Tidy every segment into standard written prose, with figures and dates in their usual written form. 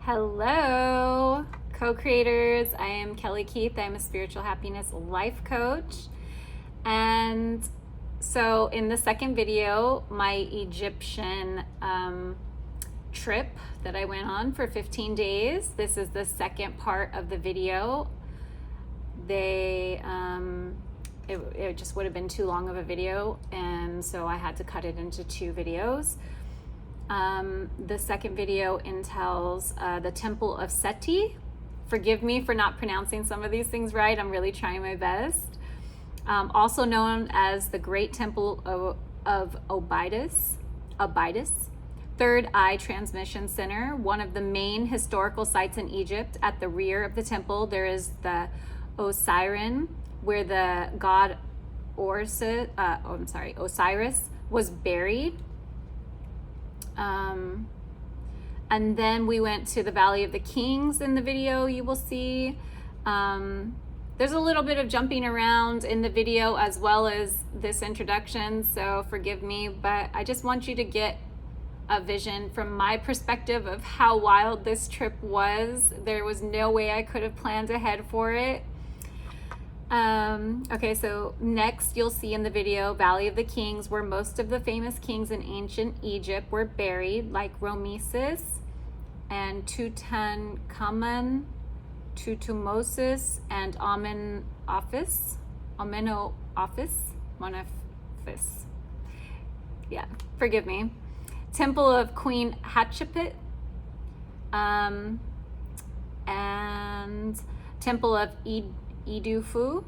Hello, co-creators. I am Kelly Keith. I'm a spiritual happiness life coach. And so in the second video, my Egyptian trip that I went on for 15 days, this is the second part of the video. It just would have been too long of a video, and so I had to cut it into two videos. The second video entails the Temple of Seti. Forgive me for not pronouncing some of these things right. I'm really trying my best. Also known as the Great Temple of Abydos, Third Eye Transmission Center, one of the main historical sites in Egypt. At the rear of the temple, there is the Osirian, where the god Osiris was buried. And then we went to the Valley of the Kings in the video. You will see there's a little bit of jumping around in the video as well as this introduction, so forgive me, but I just want you to get a vision from my perspective of how wild this trip was. There was no way I could have planned ahead for it. Okay, so next you'll see in the video Valley of the Kings, where most of the famous kings in ancient Egypt were buried, like Rameses and Tutankhamun, Tutmosis, and Amenophis. Yeah, forgive me. Temple of Queen Hatshepsut, and Temple of Idufu,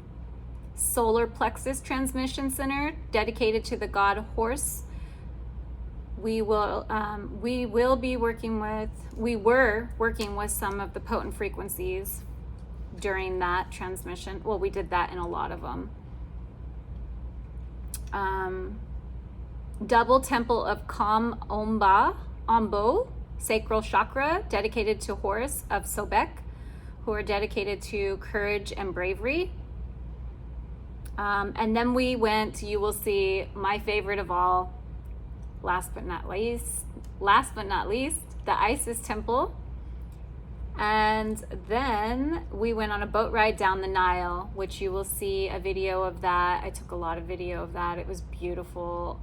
Solar Plexus Transmission Center, dedicated to the god Horus. We were working with some of the potent frequencies during that transmission. Well, we did that in a lot of them. Double Temple of Ombo, Sacral Chakra, dedicated to Horus of Sobek, who are dedicated to courage and bravery. And then we went, you will see my favorite of all, last but not least, the Isis Temple. And then we went on a boat ride down the Nile, which you will see a video of that. I took a lot of video of that. It was beautiful.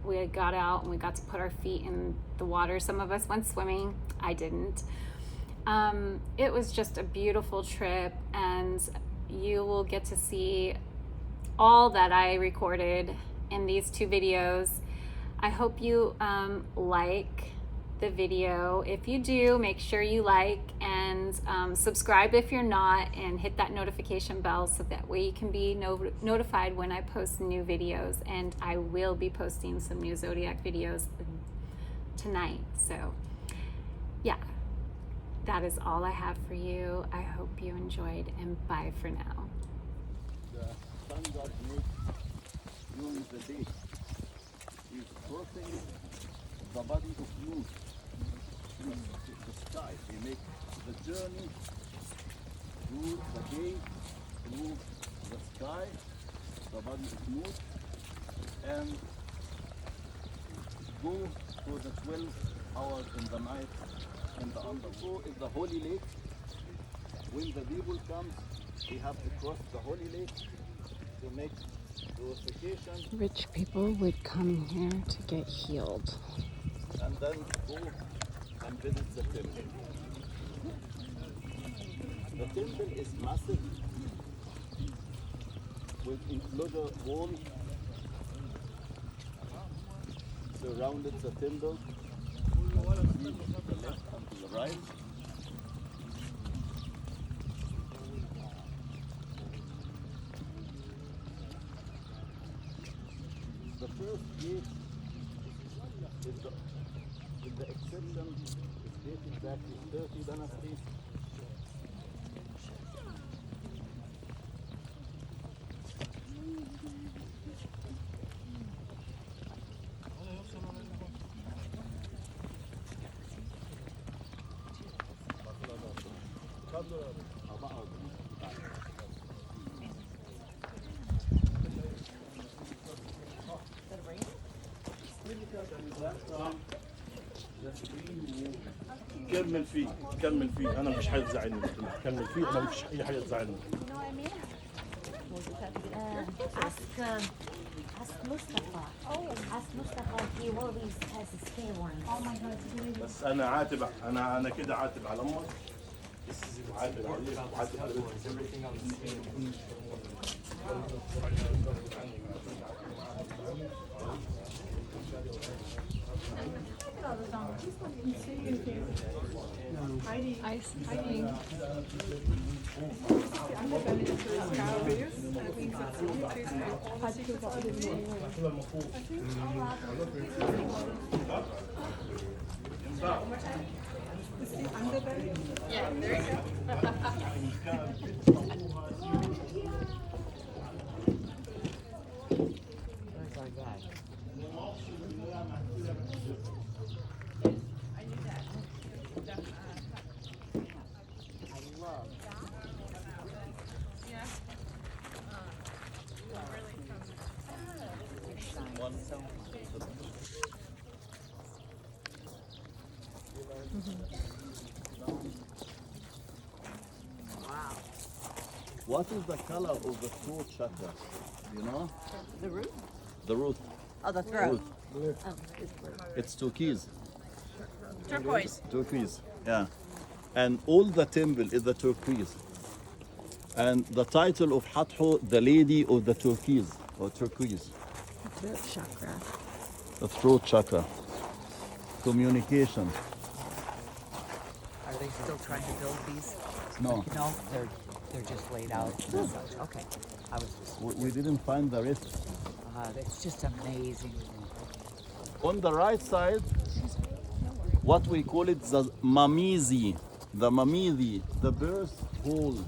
We got out and we got to put our feet in the water. Some of us went swimming. I didn't. It was just a beautiful trip, and you will get to see all that I recorded in these two videos. I hope you like the video. If you do, make sure you like and subscribe if you're not, and hit that notification bell so that way you can be notified when I post new videos. And I will be posting some new zodiac videos tonight. So yeah, that is all I have for you. I hope you enjoyed, and bye for now. The sun god makes during the day is crossing the body of moon through the sky. They make the journey through the day, through the sky, the body of moon, and go for the 12 hours in the night. And the undergo is the holy lake. When the people come, they have to cross the holy lake to make purification. Rich people would come here to get healed. And then go and visit the temple. The temple is massive with enclosure walls surrounded the temple. To the left and to the right. The first gate with the exception is dating back to 30 dynasty. The screen كمل فيه كمل فيه، انا مفيش حاجه تزعلني، كمل فيه، انا مفيش اي حاجه تزعلني. Ask Mustafa. Ask Mustafa. He always has a spare one. Oh my God. بس انا عاتب، انا كده عاتب على امك، عاتب عليك وعاتب عليك. Ice hiding. Where's our guy? I love. What is the color of the throat chakra? You know? The root? The root. Oh, the throat. Root. Oh, it's blue. It's turquoise. Turquoise. Turquoise. Yeah. And all the temple is the turquoise. And the title of Hatho, the lady of the turquoise or turquoise. Throat chakra. The throat chakra. Communication. Are they still trying to build these? No, No, they're just laid out as such. Okay. I was just. we didn't find the rest. It's just amazing. On the right side, what we call it the mamizi, the birth hole.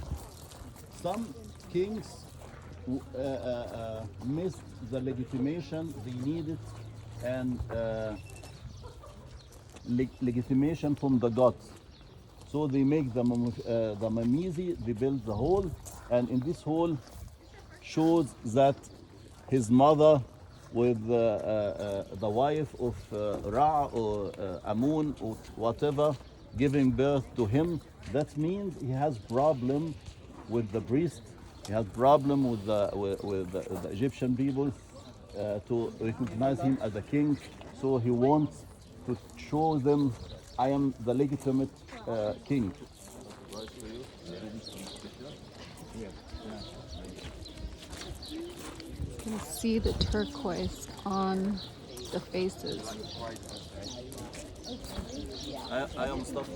Some kings missed the legitimation they needed and legitimation from the gods. So they make the mamizi, they build the hole, and in this hole shows that his mother with the wife of Ra or Amun or whatever giving birth to him. That means he has problem with the priest. He has problem with the Egyptian people to recognize him as a king. So he wants to show them, I am the legitimate king. You can see the turquoise on the faces. I am Mustafa.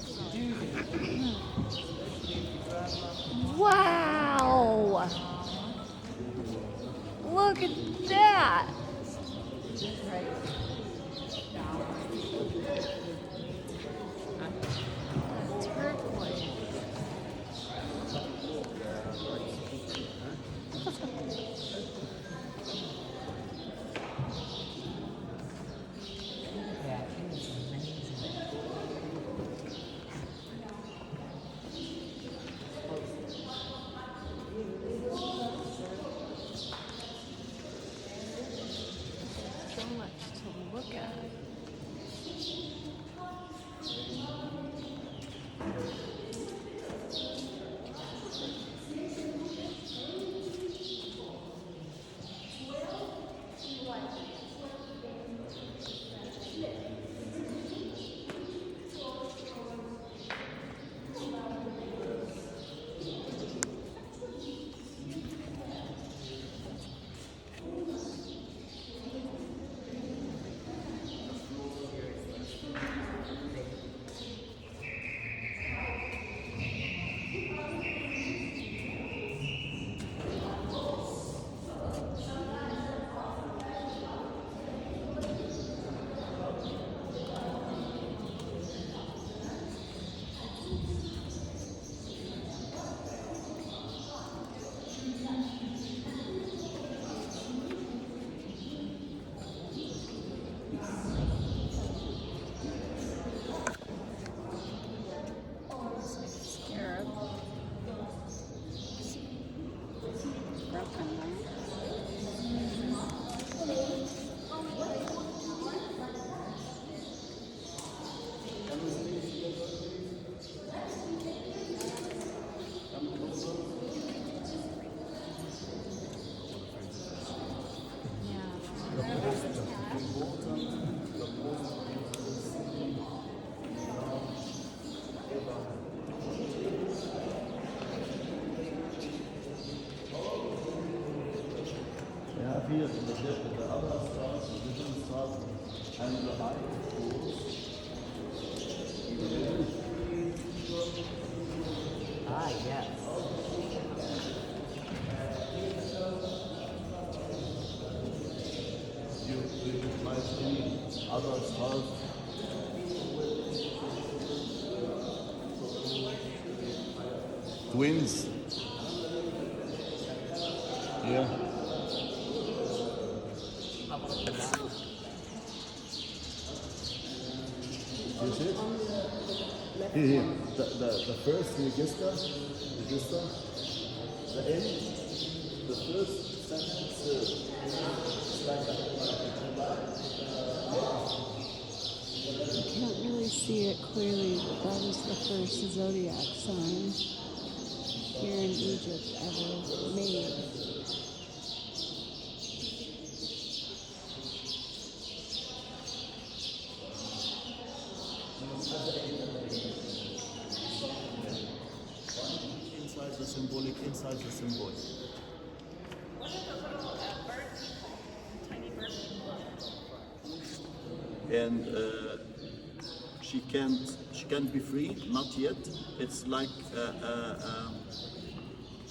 Wow! Look at that! Turquoise. Yeah, it is amazing. So much to look at. right, yes. You recognize any other stars? Twins. Yeah. You see it? Here. The first register, the end, the first sentence. You can't really see it clearly, but that is the first zodiac sign here in Egypt ever made. Inside the symbolic, inside the symbol. And she can't be free, not yet. It's like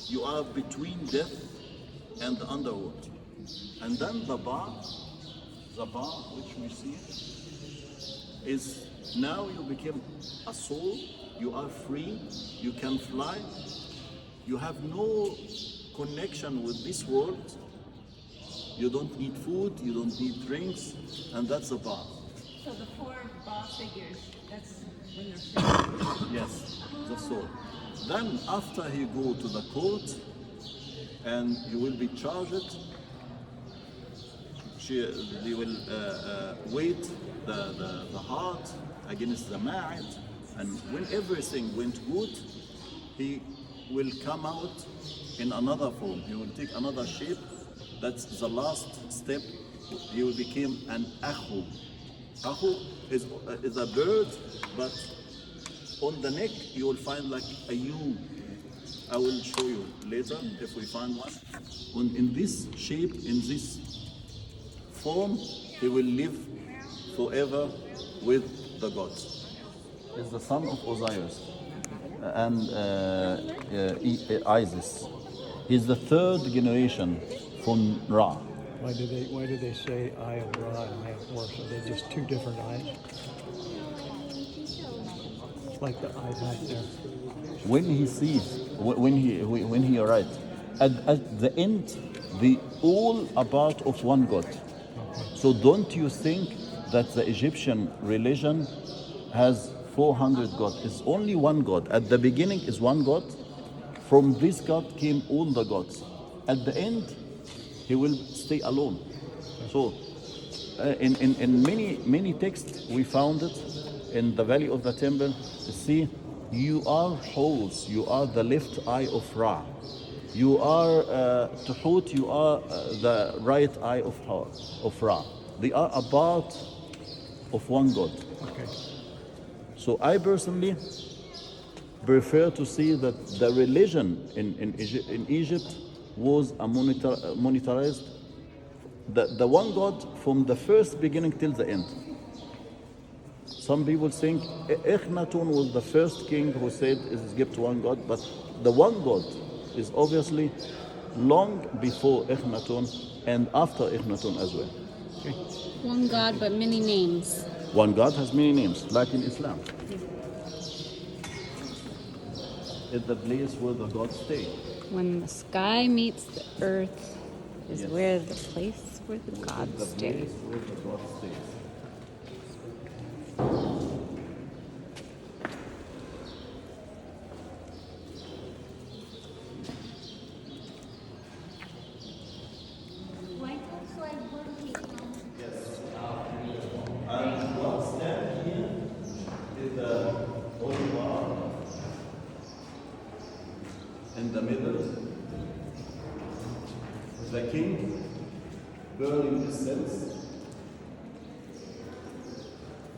you are between death and the underworld. And then the bar which we see, is now you became a soul, you are free, you can fly, you have no connection with this world, you don't need food, you don't need drinks, and that's the bar. So the four Ba figures, that's when they're free. Yes, the soul. Then after he go to the court and you will be charged, they will weight the heart against the ma'at, and when everything went good, he will come out in another form. He will take another shape. That's the last step. He will become an akhu. Akhu is a bird, but on the neck you will find like a U. I will show you later if we find one. In this shape, in this form, he will live forever with the gods. He's the son of Osiris and Isis. He's the third generation from Ra. Why did they say Eye of Ra and Eye of Horus? Are they just two different eyes? It's like the eye back there. When he sees, when he arrives, at the end, they all are part of one God. So don't you think that the Egyptian religion has 400 gods? It's only one God. At the beginning is one God. From this God came all the gods. At the end, he will stay alone. So in many texts we found it in the Valley of the Temple. See, you are Horus, you are the left eye of Ra. You are Tuhut, you are the right eye of Ra. They are a part of one God. Okay. So I personally prefer to see that the religion in Egypt was a monetized, the one God from the first beginning till the end. Some people think Akhenaten was the first king who said is give to one God, but the one God is obviously long before Akhenaten and after Akhenaten as well. Okay. One God, but many names. One God has many names, like in Islam. It's the place where the gods stay. When the sky meets the earth is Yes. where the place where the gods The stay. place where the God stays. In the middle, the king burning incense.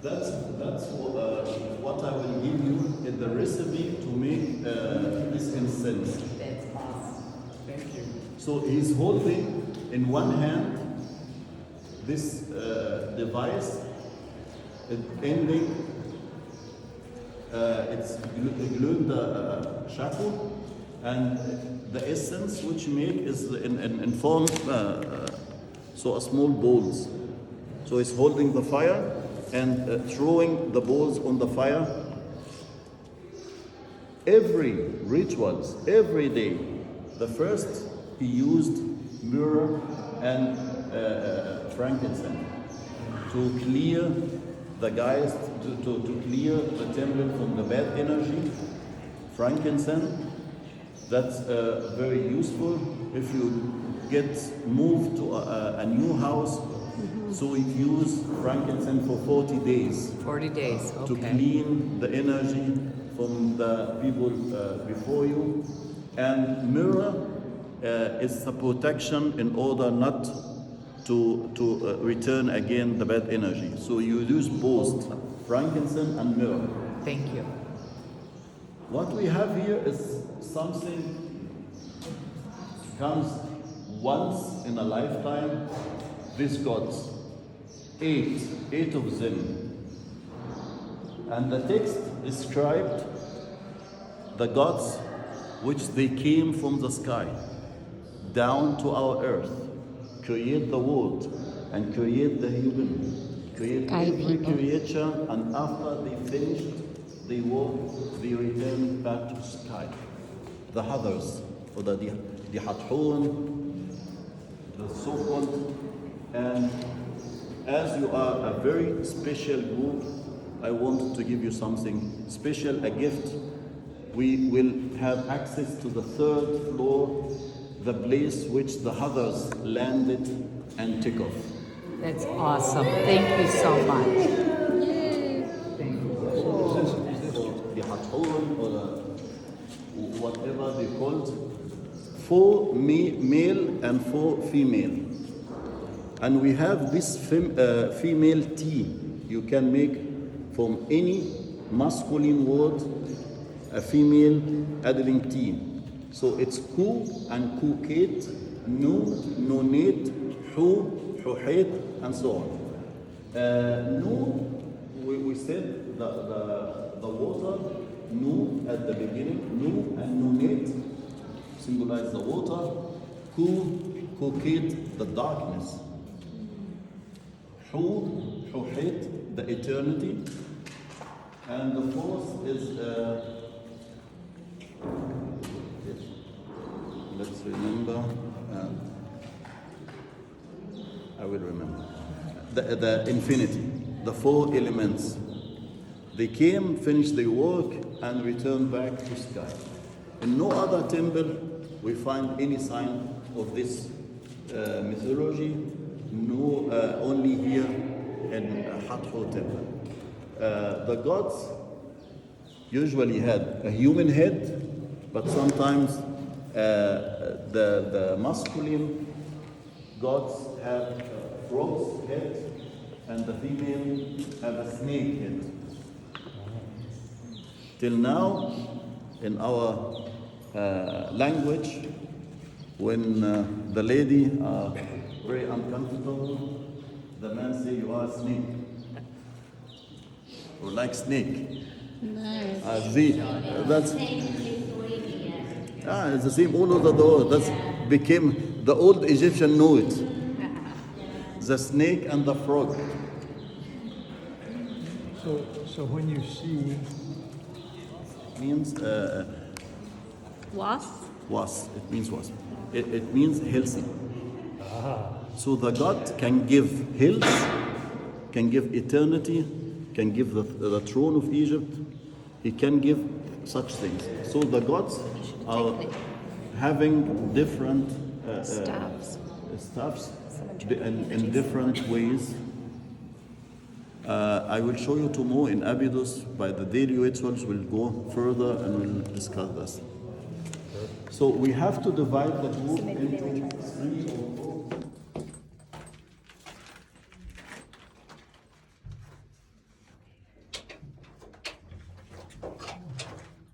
That's what I will give you in the recipe to make this incense. That's awesome. Thank you. So he's holding in one hand this device ending it's glue the shaku, and the essence which you make is in form, so a small balls. So it's holding the fire and throwing the balls on the fire. Every rituals, every day, the first he used myrrh and frankincense to clear the guys, to clear the temple from the bad energy. Frankincense, that's very useful if you get moved to a new house. So we use frankincense for 40 days 40 days, to okay. clean the energy from the people before you. And myrrh is a protection in order not to return again the bad energy. So you use both frankincense and myrrh. Thank you. What we have here is something comes once in a lifetime. These gods, eight of them. And the text described the gods which they came from the sky down to our earth, create the world and create the human, create Sky every people. creature, and after they finished their work, they return back to sky. The others, or the Hathorn, the so-called. And as you are a very special group, I wanted to give you something special, a gift. We will have access to the 3rd floor, the place which the others landed and took off. That's awesome. Thank you so much. The Hathorn or whatever they called, 4 male and 4 female. And we have this female tea. You can make from any masculine word a female adding tea. So it's ku and kuket, nu, nunit, hu, huhit, and so on. Nu, we said the water, nu at the beginning, nu and nunit symbolize the water, ku, kuket, the darkness. Hu, Huhit, the eternity. And the 4th is, let's remember, I will remember. The infinity, the 4 elements. They came, finished their work, and returned back to sky. In no other temple we find any sign of this mythology. No, only here in Hathor temple. The gods usually had a human head, but sometimes the masculine gods have a frog's head, and the female have a snake head. Till now, in our language, when the lady are very uncomfortable, the man say, "You are a snake," or like snake. Nice. That's it's the same all over the world. That's became the old Egyptian know it. The snake and the frog. So when you see Means Wasp? wasp. It means wasp. It means healthy. So the God can give health, can give eternity, can give the throne of Egypt. He can give such things. So the gods are having different staffs in different ways. I will show you tomorrow in Abydos by the daily rituals. We'll go further and we'll discuss this. So we have to divide the group into 3 or 4.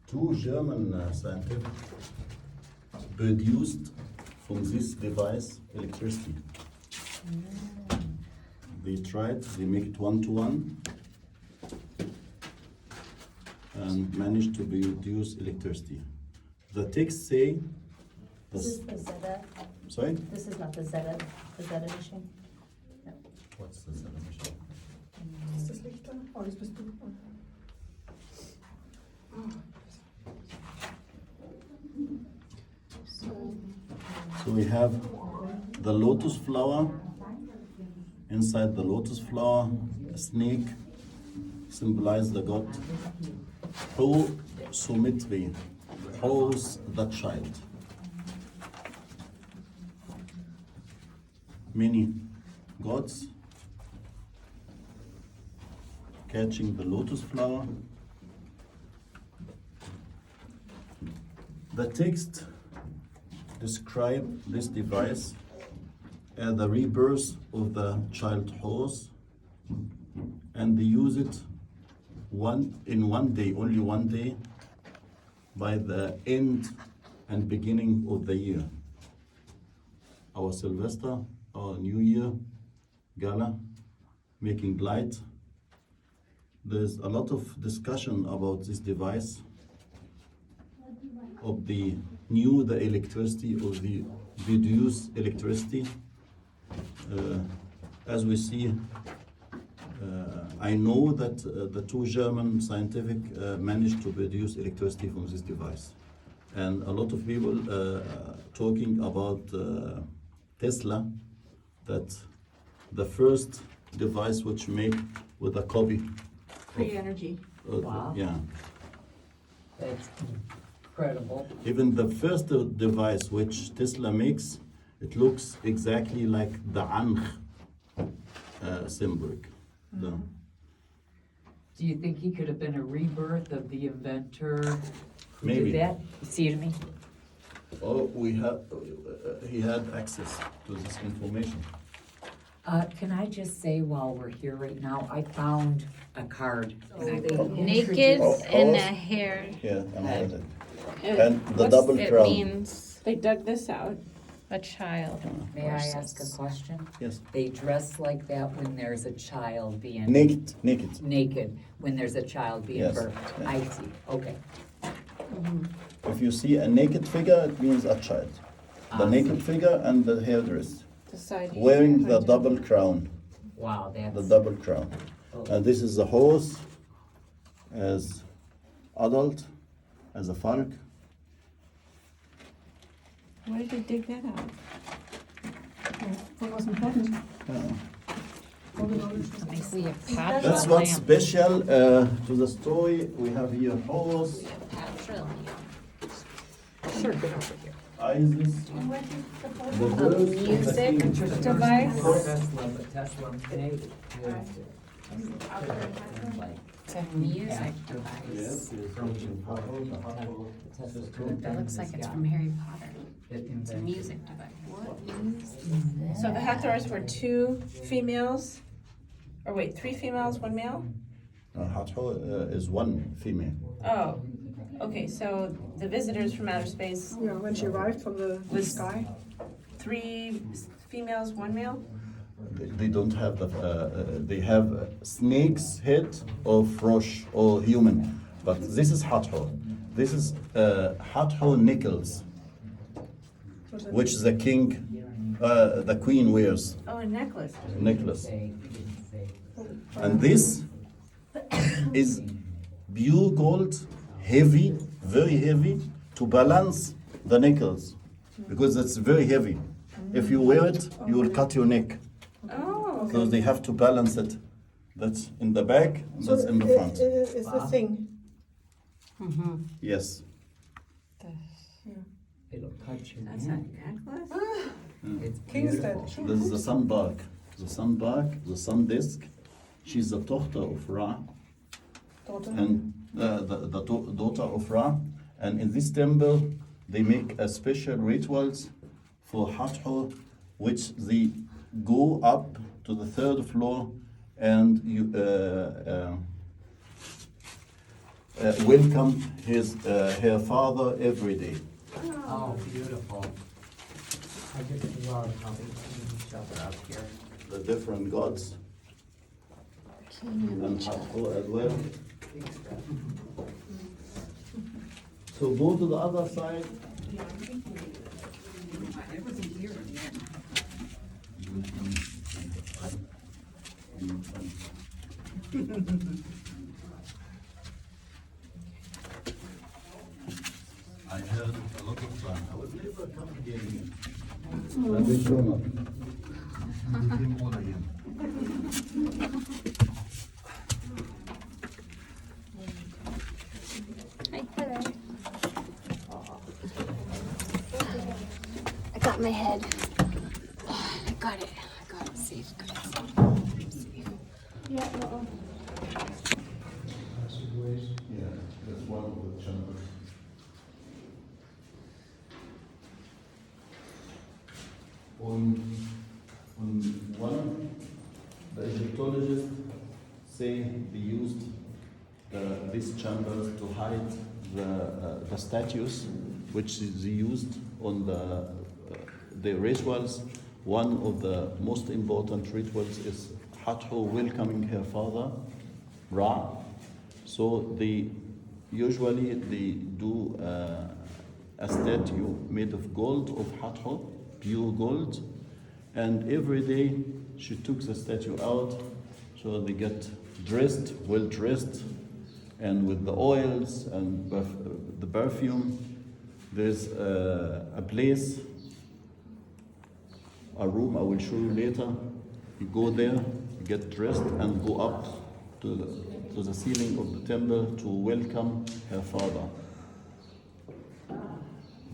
Two German scientists produced from this device electricity. They tried, they make it 1-to-1. and managed to produce electricity. The text say, This is the Zeta, sorry? this is not the Zeta machine? What's the Zeta machine? Ist das Licht da? Oh, das bist du. So we have the lotus flower. Inside the lotus flower, a snake symbolizes the god Ho Sumitri, holds the child. Many gods catching the lotus flower. The text describe this device as the rebirth of the child horse, and they use it in one day, only one day, by the end and beginning of the year. Our Sylvester, our New Year gala, making light. There's a lot of discussion about this device, of the electricity, of the reduced electricity. As we see, I know that the two German scientific managed to produce electricity from this device. And a lot of people talking about Tesla, that the first device which made with a copy. Free energy. Wow. Yeah. That's incredible. Even the first device which Tesla makes, it looks exactly like the Ankh symbol. Do you think he could have been a rebirth of the inventor who Maybe. did that? See what I mean? Oh, he had access to this information. Can I just say while we're here right now, I found a card. Naked and a hair. Yeah, and the What's double it crown. means They dug this out. a child. May I ask a question? Yes. They dress like that when there's a child being Naked. naked, when there's a child being Yes, birthed. yes. I see, okay. If you see a naked figure, it means a child. The naked figure and the hairdress, Decided. wearing the double crown. Wow, The that's, double crown. And this is the horse as adult, as a falk. Why did they dig that out? Von was important? I see a Patra That's what's lamp. special to the story. We have here horse, Patra lamp. sure, get over here. Isis, the birth of the music king. device. Tesla, but Tesla made it. It's a music device. That looks like it's from Harry Potter. It's a music device. So the Hathors were two females, or wait, three females, one male? Hathor is one female. Oh, okay, so the visitors from outer space, Yeah, when she arrived from the Was- sky. three females, one male? They don't have the. They have snake's head of Rosh or human, but this is Hathor. This is Hathor Nichols, which the king, the queen wears Oh, a necklace. necklace, and this is pure gold, heavy, very heavy, to balance the necklace, because it's very heavy. If you wear it, you will cut your neck. Oh, So they have to balance it. That's in the back, and that's in the front. It's the thing. Yes. It'll cut you. that's a necklace? It's King's beautiful. Head. This is the sun bark. The sun bark, the sun disk. She's the daughter of Ra, Daughter. and daughter of Ra. And in this temple, they make a special rituals for Hathor, which they go up to the third floor and you welcome her father every day. Oh, beautiful. I just love how they clean each other up here. The different gods and Hathor as well. So go to the other side. I had a lot of fun. I would never come again. I've been grown up. I became old again. Hi. Hello. I got my head. I got it. I got it safe. Yeah, no. Yeah, that's one of the chambers. On one, the Egyptologists say they used these chambers to hide the statues, which they used on the rituals. One of the most important rituals is Hatho welcoming her father, Ra. So they usually do a statue made of gold, of Hatho, pure gold, and every day she took the statue out, so they get dressed, well dressed, and with the oils and the perfume. There's a place, a room I will show you later. You go there, you get dressed, and go up to the ceiling of the temple to welcome her father.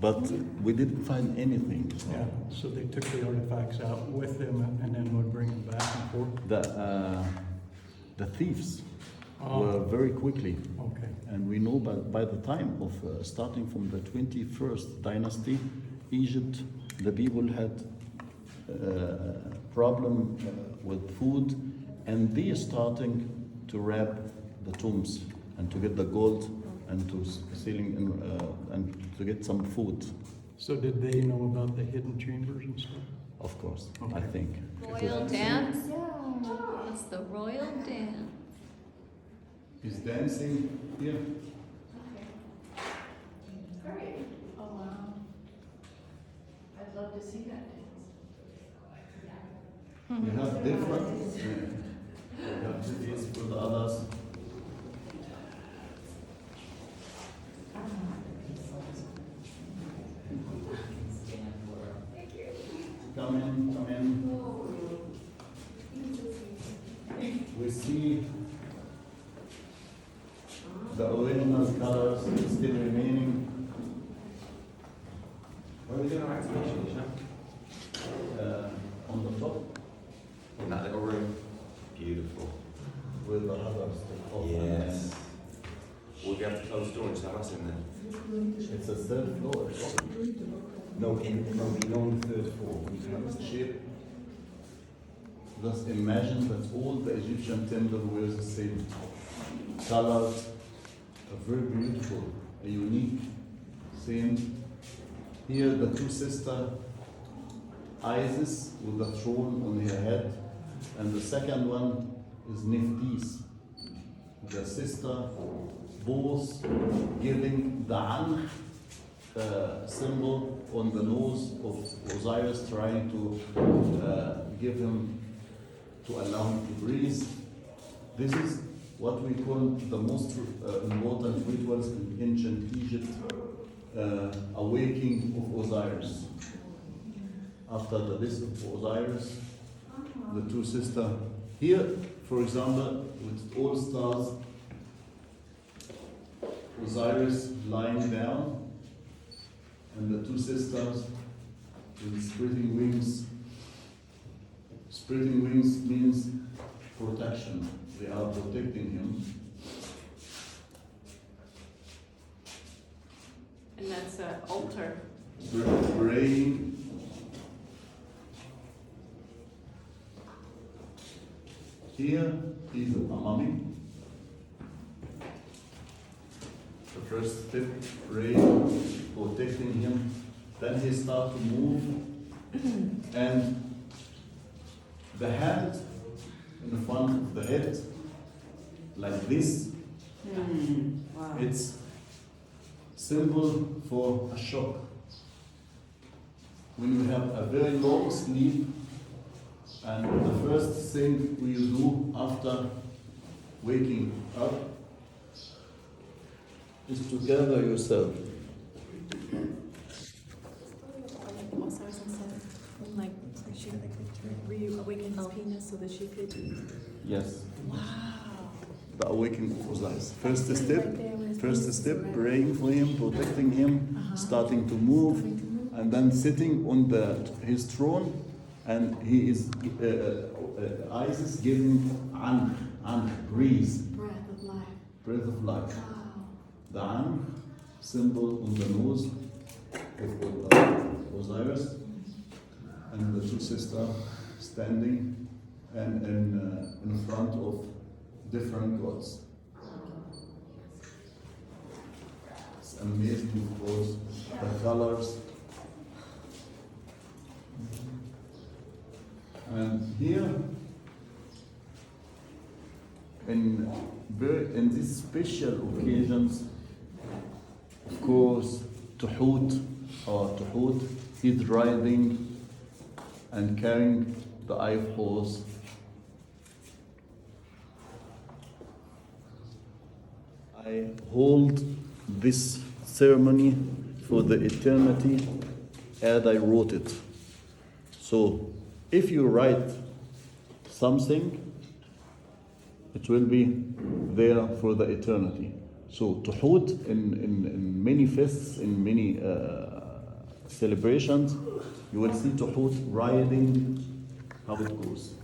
But we didn't find anything. Yeah, so they took the artifacts out with them and then would bring them back and forth? The thieves Oh. were very quickly. Okay. And we know by the time of starting from the 21st dynasty, Egypt, the people had problem with food, and they are starting to rob the tombs and to get the gold and to selling and to get some food. So did they know about the hidden chambers and stuff? Of course, I Okay. think. Royal dance? It's the royal dance. He's dancing here. Oh, wow. I'd love to see that dance. We have different. We have cities for the others. Come in. We see the original colors still remaining. Where are we doing our activation, Isha? On the top In that little room? Beautiful. with the others. still open. Yes. We'll be able to close the door and just have us in there. It's a third floor. No, on the third floor. We can have this Shape. Just imagine that all the Egyptian temple were the same. Colored, very beautiful, a unique scene. Here the two sisters, Isis with the throne on her head, and the second one is Nephthys, the sister, both giving the Ankh symbol on the nose of Osiris, trying to give him, to allow him to breathe. This is what we call the most important rituals in ancient Egypt, awakening of Osiris. After the death of Osiris, the two sisters, here, for example, with all stars, Osiris lying down, and the two sisters with spreading wings. Spreading wings means protection. They are protecting him. And that's an altar. Praying. Here is a mummy. The first step, praying, protecting him. Then he starts to move, and the hand in the front of the head, like this. It's symbol for a shock. When you have a very long sleep, and the first thing we do after waking up is to gather yourself. Osiris said, like she reawakened his penis so that she could. Yes. Wow. The awakening of Osiris. First step, praying for him, protecting him, starting to move, and then sitting on his throne, and he is Isis giving breeze, Breath of life. breath of life. Wow. The An, symbol on the nose of Osiris, and the two sisters standing and in front of different gods. It's amazing because the colors. And here, in these special occasions, of course, Tuhut is riding and carrying the ive horse. I hold this ceremony for the eternity as I wrote it. So, if you write something, it will be there for the eternity. So Tuhut in many fests, in many celebrations, you will see Tuhut riding how it goes.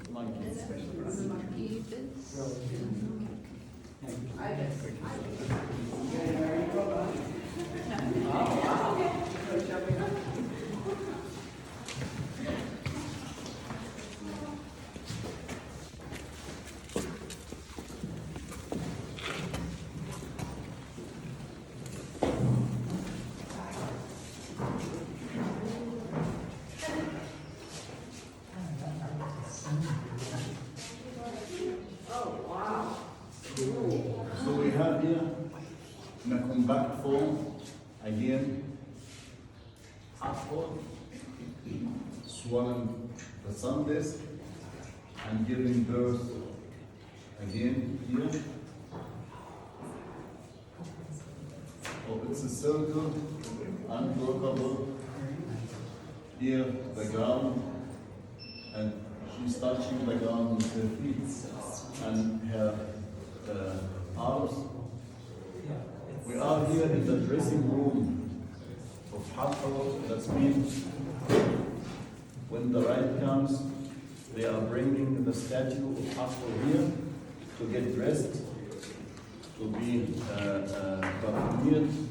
So we have here in a compact form again apple swallowing the sun disk and giving birth again here. Oh, it's a circle, unbreakable. Here the ground, and she's touching the ground with her feet and her arms. We are here in the dressing room of Hathor. That means when the rite comes, they are bringing the statue of Hathor here to get dressed, to be perfumed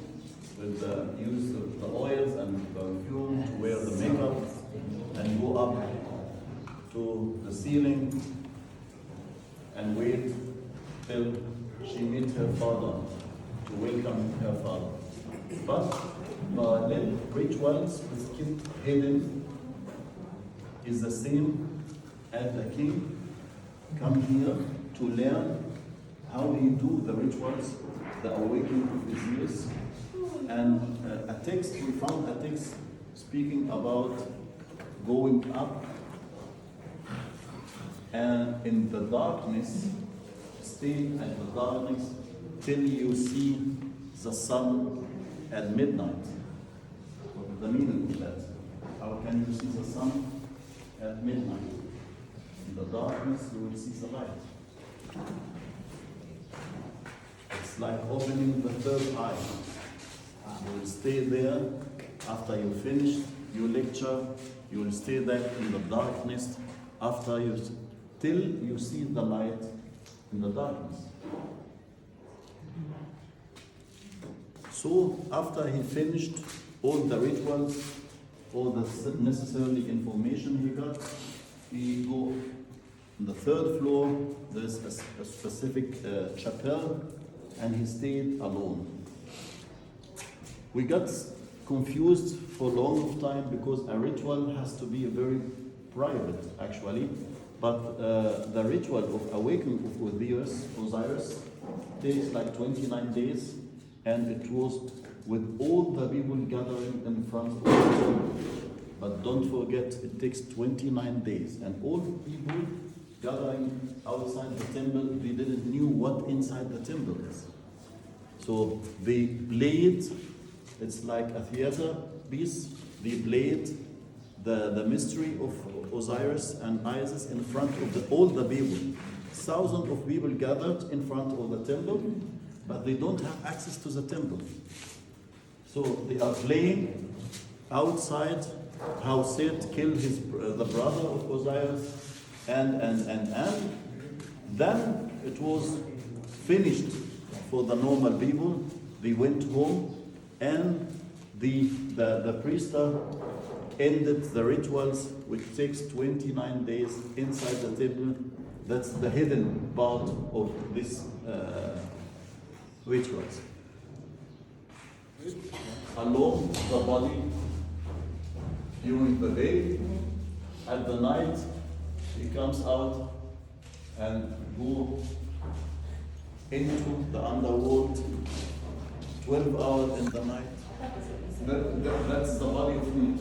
with the use of the oils and perfume, to wear the makeup and go up to the ceiling and wait till she meets her father, to welcome her father. But the rituals is kept hidden is the same as the king come here to learn how he do the rituals, the awakening of Osiris. And we found a text speaking about going up and in the darkness, stay at the darkness till you see the sun at midnight. What is the meaning of that? How can you see the sun at midnight? In the darkness, you will see the light. It's like opening the third eye. You will stay there after you finish your lecture. You will stay there in the darkness till you see the light in the darkness. So after he finished all the rituals, all the necessary information he got, he go on the third floor. There's a specific chapel, and he stayed alone. We got confused for a long time because a ritual has to be very private, actually. But the ritual of awakening of Osiris takes like 29 days, and it was with all the people gathering in front of the temple. But don't forget, it takes 29 days. And all people gathering outside the temple, they didn't knew what inside the temple is. So they played, it's like a theater piece, they played the mystery of Osiris and Isis in front of all the people. Thousands of people gathered in front of the temple, but they don't have access to the temple. So they are playing outside how Seth killed the brother of Osiris, and then it was finished for the normal people. They went home, and the priester ended the rituals, which takes 29 days inside the temple. That's the hidden part of this rituals. Alone the body during the day, at the night he comes out and go into the underworld 12 hours in the night. That's the body of Nut.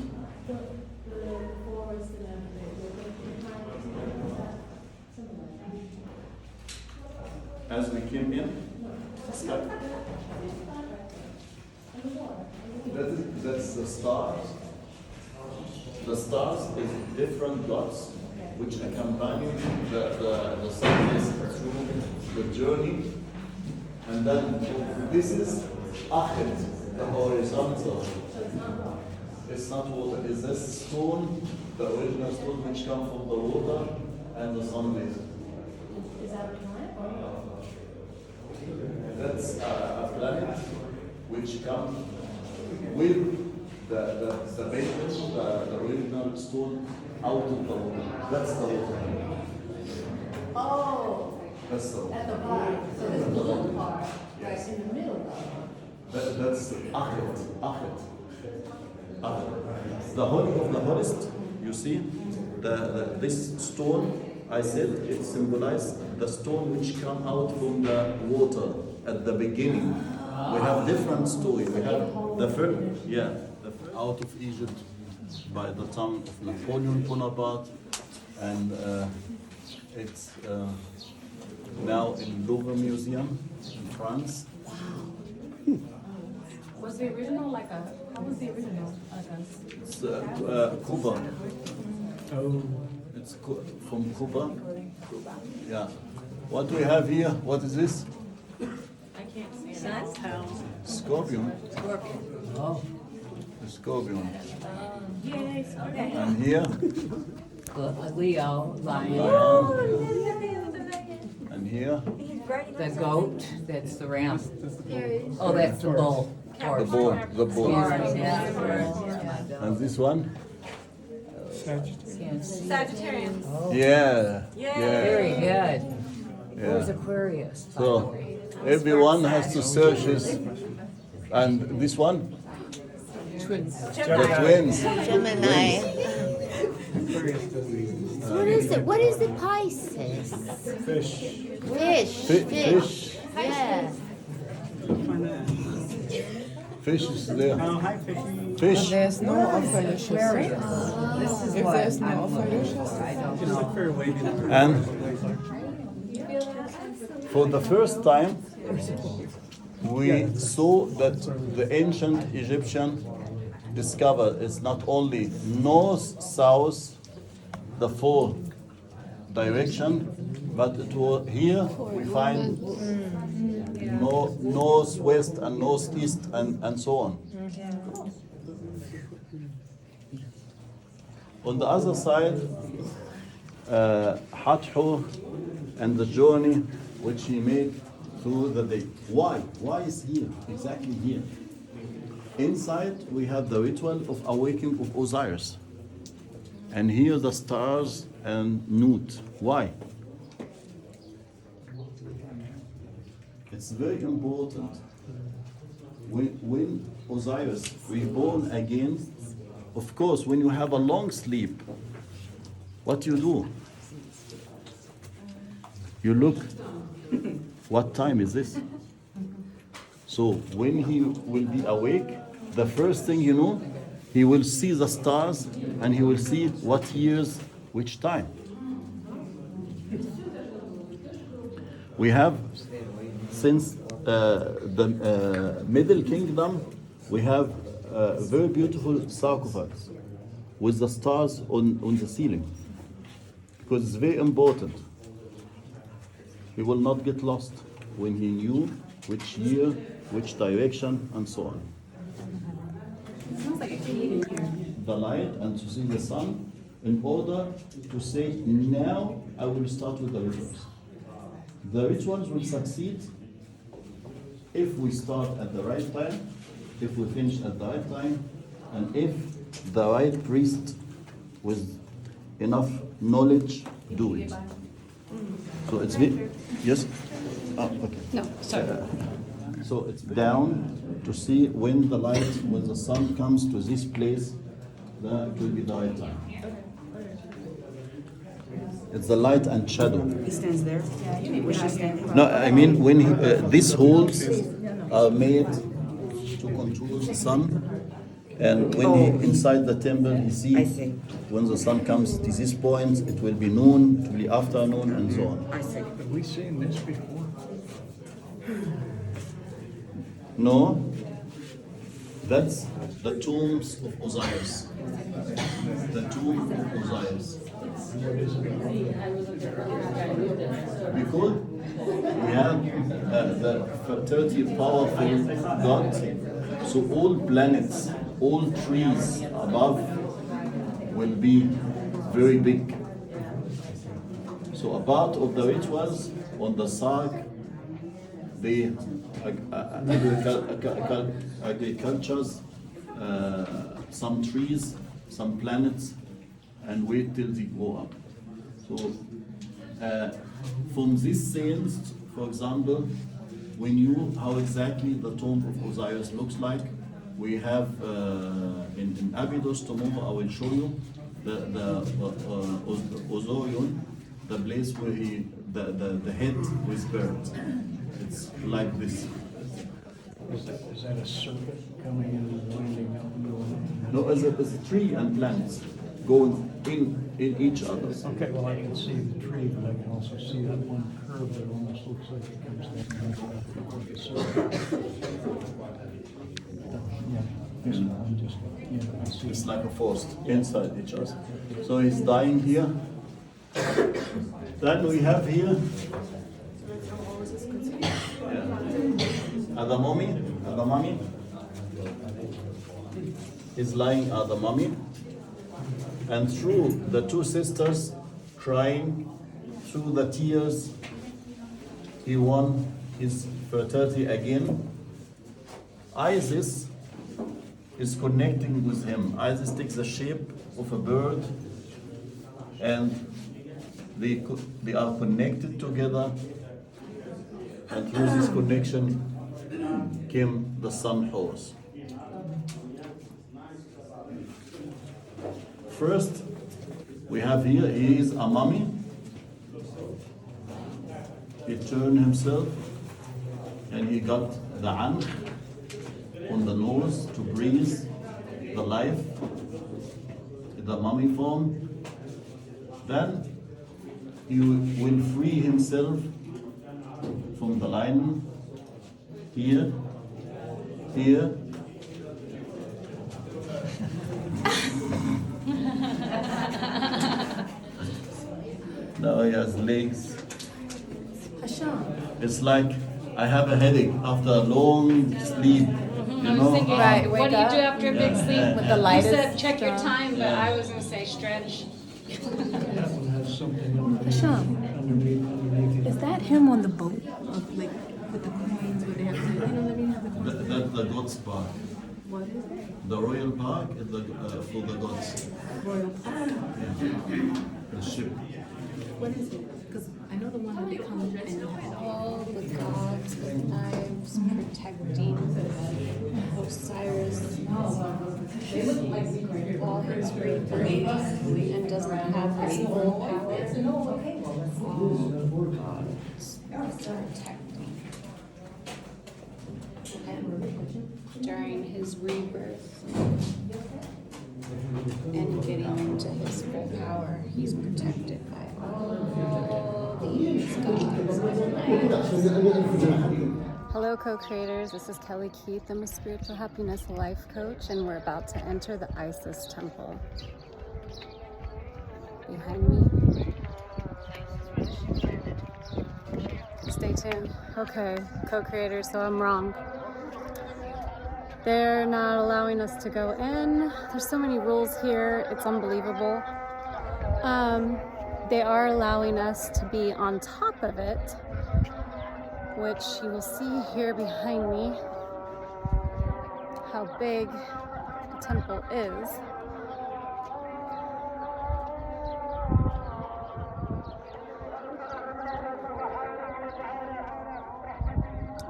As we came in, that's the stars. The stars is different gods which accompany the sun through the journey. And then this is Achet, the horizontal. It's not water, it's this stone, the original stone which comes from the water and the sun rays. Is that a planet? That's a planet which comes with the base, the original stone out of the water. That's the water. Oh, That's the water. at the bottom. So there's a blue part right in the middle though. That's Achet. The holy of the holiest, you see, this stone, I said, it symbolizes the stone which come out from the water at the beginning. We have different stories. We have the first, out of Egypt by the time of Napoleon Bonaparte, and it's now in Louvre Museum in France. Was the original like a, how was the original? Like a, It's Cuba. Oh. It's from Cuba. Yeah. What we have here, what is this? I can't see it. Scorpion. Oh, The scorpion. Yay, okay. And here, the Leo, lion, and here, the goat, that's the ram. Oh, that's the bull. the bull, the bull. Yeah. And this one? Sagittarian. Yeah. Very Yeah. good. Where's Yeah. Aquarius? So everyone has to search his. And this one? The twins. Gemini. What is it? What is the Pisces? Fish. Fish. Fish. Yeah. Fish is there. Hi, fishy. Fish. There's no Aquarius. This is If what there's no I'm Aquarius, I don't Just look know. for a wavy. And for the first time, we saw that the ancient Egyptian discovered it's not only north, south, the four direction, but it was here we find north, west, and northeast, and so on. On the other side, Hathor and the journey which he made through the day. Why? Why is here? Exactly here. Inside we have the ritual of awakening of Osiris. And here the stars and Nut. Why? It's very important. When Osiris reborn again, of course, when you have a long sleep, what you do? You look, what time is this? So when he will be awake, the first thing you know, he will see the stars and he will see what years, which time. We have, since the Middle Kingdom, we have a very beautiful sarcophags with the stars on the ceiling, because it's very important. He will not get lost when he knew which year, which direction, and so on. It sounds like a cave in here. The light and to see the sun, in order to say, now I will start with the rituals. The rituals will succeed if we start at the right time, if we finish at the right time, and if the right priest with enough knowledge do it. So it's yes? Oh, okay. No, sorry. So it's down to see when the light, when the sun comes to this place, that will be the right time. It's the light and shadow. He stands there. Where she's standing. No, I mean when these holes are made to control the sun, and when he inside the temple, he sees when the sun comes to this point, it will be noon, it will be afternoon, and so on. I see. Have we seen this before? No, that's the tombs of Osiris. The tomb of Osiris. Because we have the fertility powerful God, so all planets, all trees above will be very big. So a part of the rituals on the Sarg, the agricultures, some trees, some planets, and wait till they grow up. So from these scenes, for example, we knew how exactly the tomb of Osiris looks like. We have in Abydos tomorrow, I will show you the Osorion, the place where the head was buried. It's like this. Is that a serpent coming in and winding up and going in? No, it's a tree and plants going in each other. Okay, well, I can see the tree, but I can also see that one curve that almost looks like it comes down. Like a serpent. Yeah, I'm just, yeah, I see. It's like a forest inside each other. So he's dying here. Then we have here the mummy is lying at the mummy, and through the two sisters crying, through the tears, he won his fertility again. Isis is connecting with him. Isis takes the shape of a bird, and they are connected together, and through this connection came the sun horse. First, we have here, he is a mummy. He turned himself and he got the ankh on the nose to breathe the life, the mummy form. Then he will free himself from the lion here. Now he has legs. It's like I have a headache after a long sleep. You know? Right, what do you do after a big sleep? With the light You is said check your strong. time, but I was gonna say stretch. That one has something underneath it. Is that him on the boat? Like with the coins where they have to, you know what I mean? Have the coins. That's the gods park. What is it? The royal park is for the gods. Royal Park. The ship. What is it? Because I know the one where they come and have All the gods with knives protecting Osiris, all his bravery, and doesn't have his full power. All gods protecting. during his rebirth and getting into his full power, he's protected by all these gods. Hello, co-creators. This is Kelly Keith. I'm a spiritual happiness life coach, and we're about to enter the Isis temple. Behind me. Stay tuned. Okay, co-creators, so I'm wrong. They're not allowing us to go in. There's so many rules here, it's unbelievable. They are allowing us to be on top of it, which you will see here behind me, how big the temple is.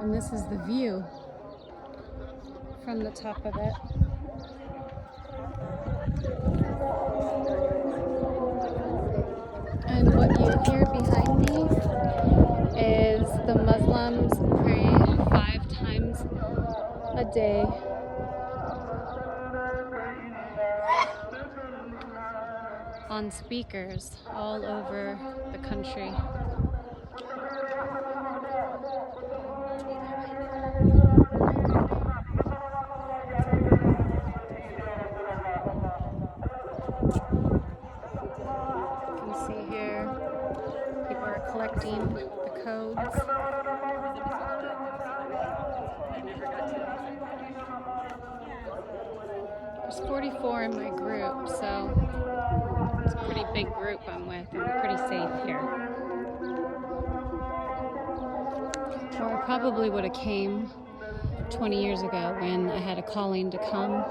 And this is the view from the top of it. And what you hear behind me is the Muslims pray 5 times a day. On speakers all over the country. Collecting the codes. There's 44 in my group, so it's a pretty big group I'm with. I'm pretty safe here. Or I probably would have came 20 years ago when I had a calling to come.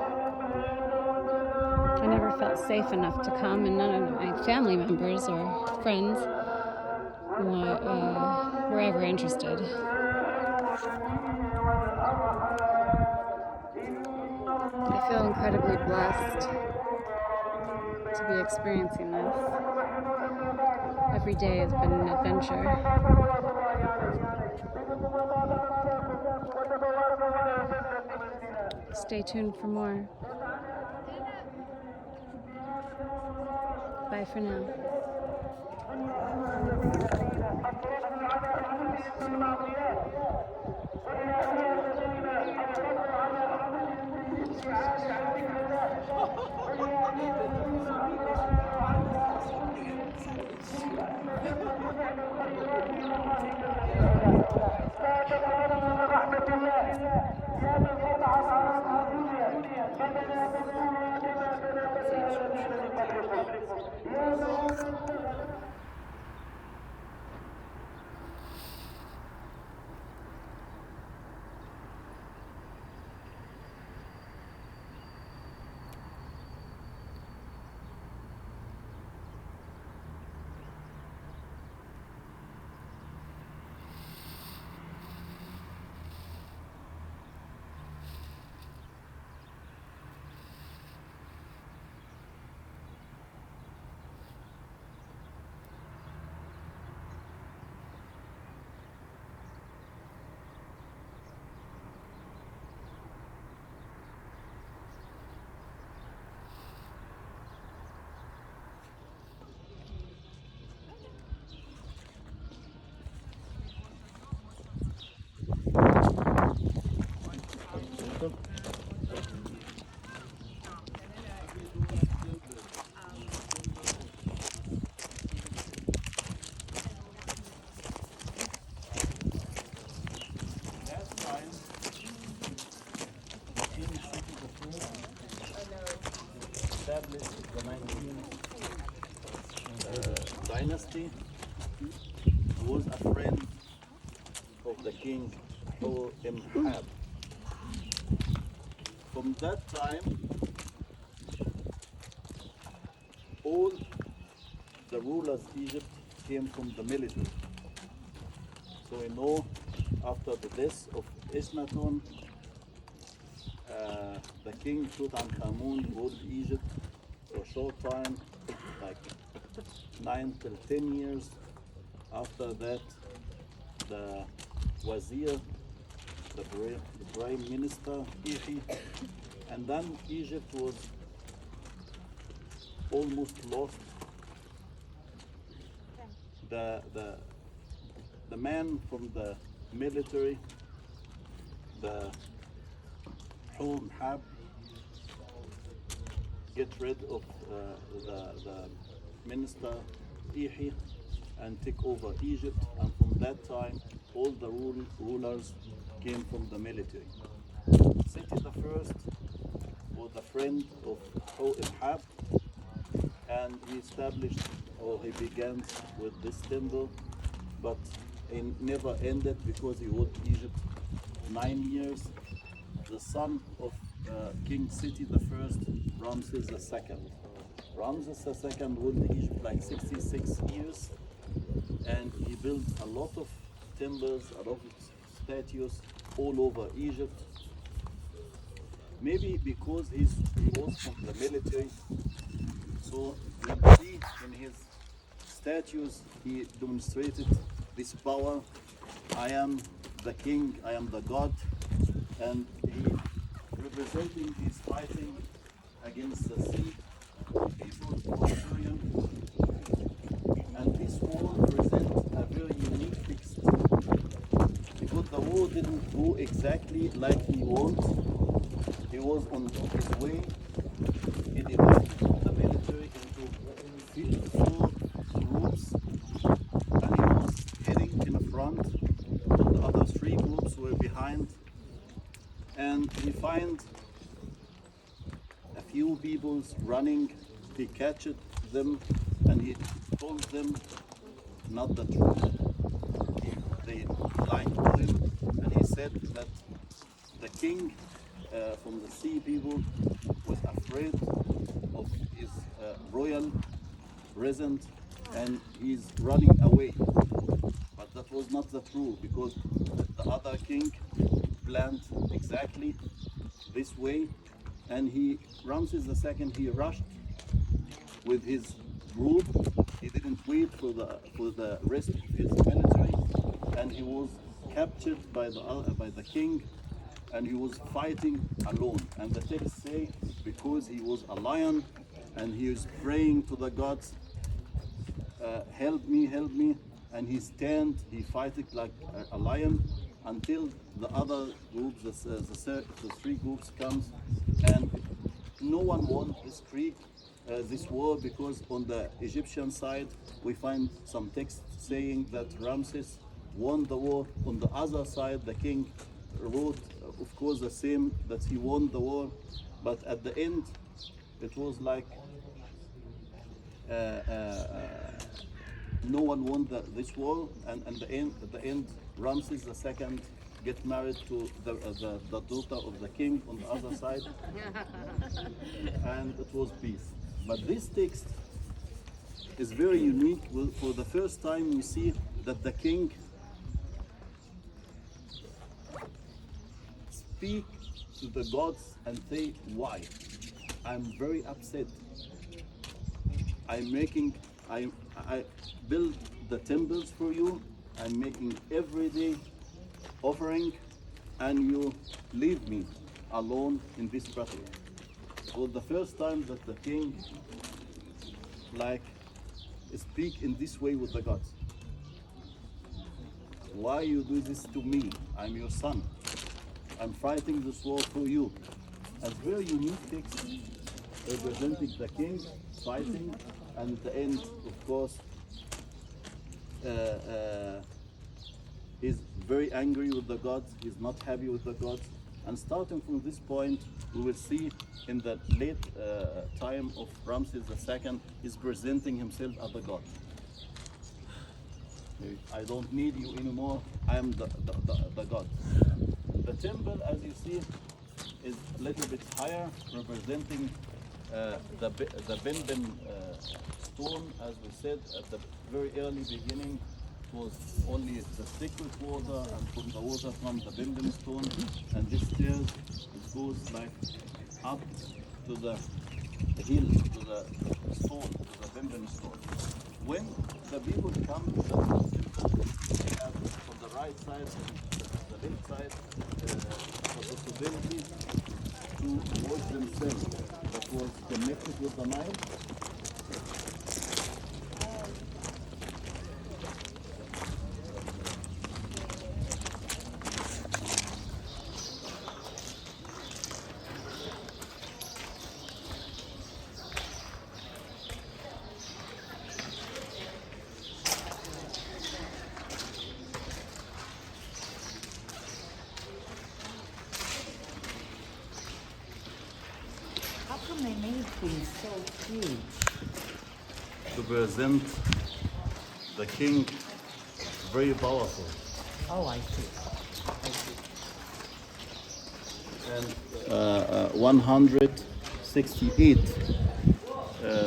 I never felt safe enough to come, and none of my family members or friends were ever interested. I feel incredibly blessed to be experiencing this. Every day has been an adventure. Stay tuned for more. Bye for now. Established the 19th dynasty, was a friend of the king Imhab. From that time, all the rulers of Egypt came from the military. So we know after the death of Akhenaten, the king Tutankhamun ruled Egypt for a short time, like 9 till 10 years. After that, the wazir, the Prime Minister Ihi, and then Egypt was almost lost. The man from the military, the Hab, get rid of the minister Ihi and take over Egypt, and from that time all the rulers came from the military. Seti I was a friend of Hab, and he established, or he began with this temple, but it never ended because he ruled Egypt 9 years. The son of King Seti I, Ramses II. Ramses II ruled Egypt like 66 years, and he built a lot of temples, a lot of statues all over Egypt. Maybe because he was from the military, so you see in his statues he demonstrated this power. I am the king, I am the god, and he representing his fighting against the sea people of Syria. And this war presents a very unique text, because the war didn't go exactly like he wanted. He was on his way. He divided the military into 4 groups, and he was heading in the front, and the other 3 groups were behind. And he find a few people running. He catched them, and he told them not the truth. They lied to him, and he said that the king from the sea people was afraid of his royal presence, and he's running away. But that was not the truth, because the other king planned exactly this way, and Ramses II, he rushed with his group. He didn't wait for the rest of his military, and he was captured by the king, and he was fighting alone. And the text say because he was a lion, and he was praying to the gods, help me, help me, and he fighting like a lion, until the other groups, the 3 groups comes, and no one won this war, because on the Egyptian side we find some text saying that Ramses won the war. On the other side, the king wrote, of course, the same, that he won the war, but at the end it was like no one won this war, and at the end Ramses II get married to the daughter of the king on the other side, and it was peace. But this text is very unique. For the first time we see that the king speak to the gods and say, why? I'm very upset. I build the temples for you. I'm making everyday offering, and you leave me alone in this battle. So the first time that the king speak in this way with the gods. Why you do this to me? I'm your son. I'm fighting this war for you. A very unique text representing the king fighting, and at the end, of course, he's very angry with the gods. He's not happy with the gods. And starting from this point, we will see in the late time of Ramses II, he's presenting himself as a god. I don't need you anymore. I am the god. The temple, as you see, is a little bit higher, representing the Benben stone. As we said at the very early beginning, it was only the sacred water, and from the water from the Benben stone, and this stairs, it goes like up to the hill, to the stone, to the Benben stone. When the people come to the temple, they have on the right side the hillside the possibility to wash themselves that was connected with the Nile. How come they made these so huge? To present the king very powerful. Oh, I see. And 168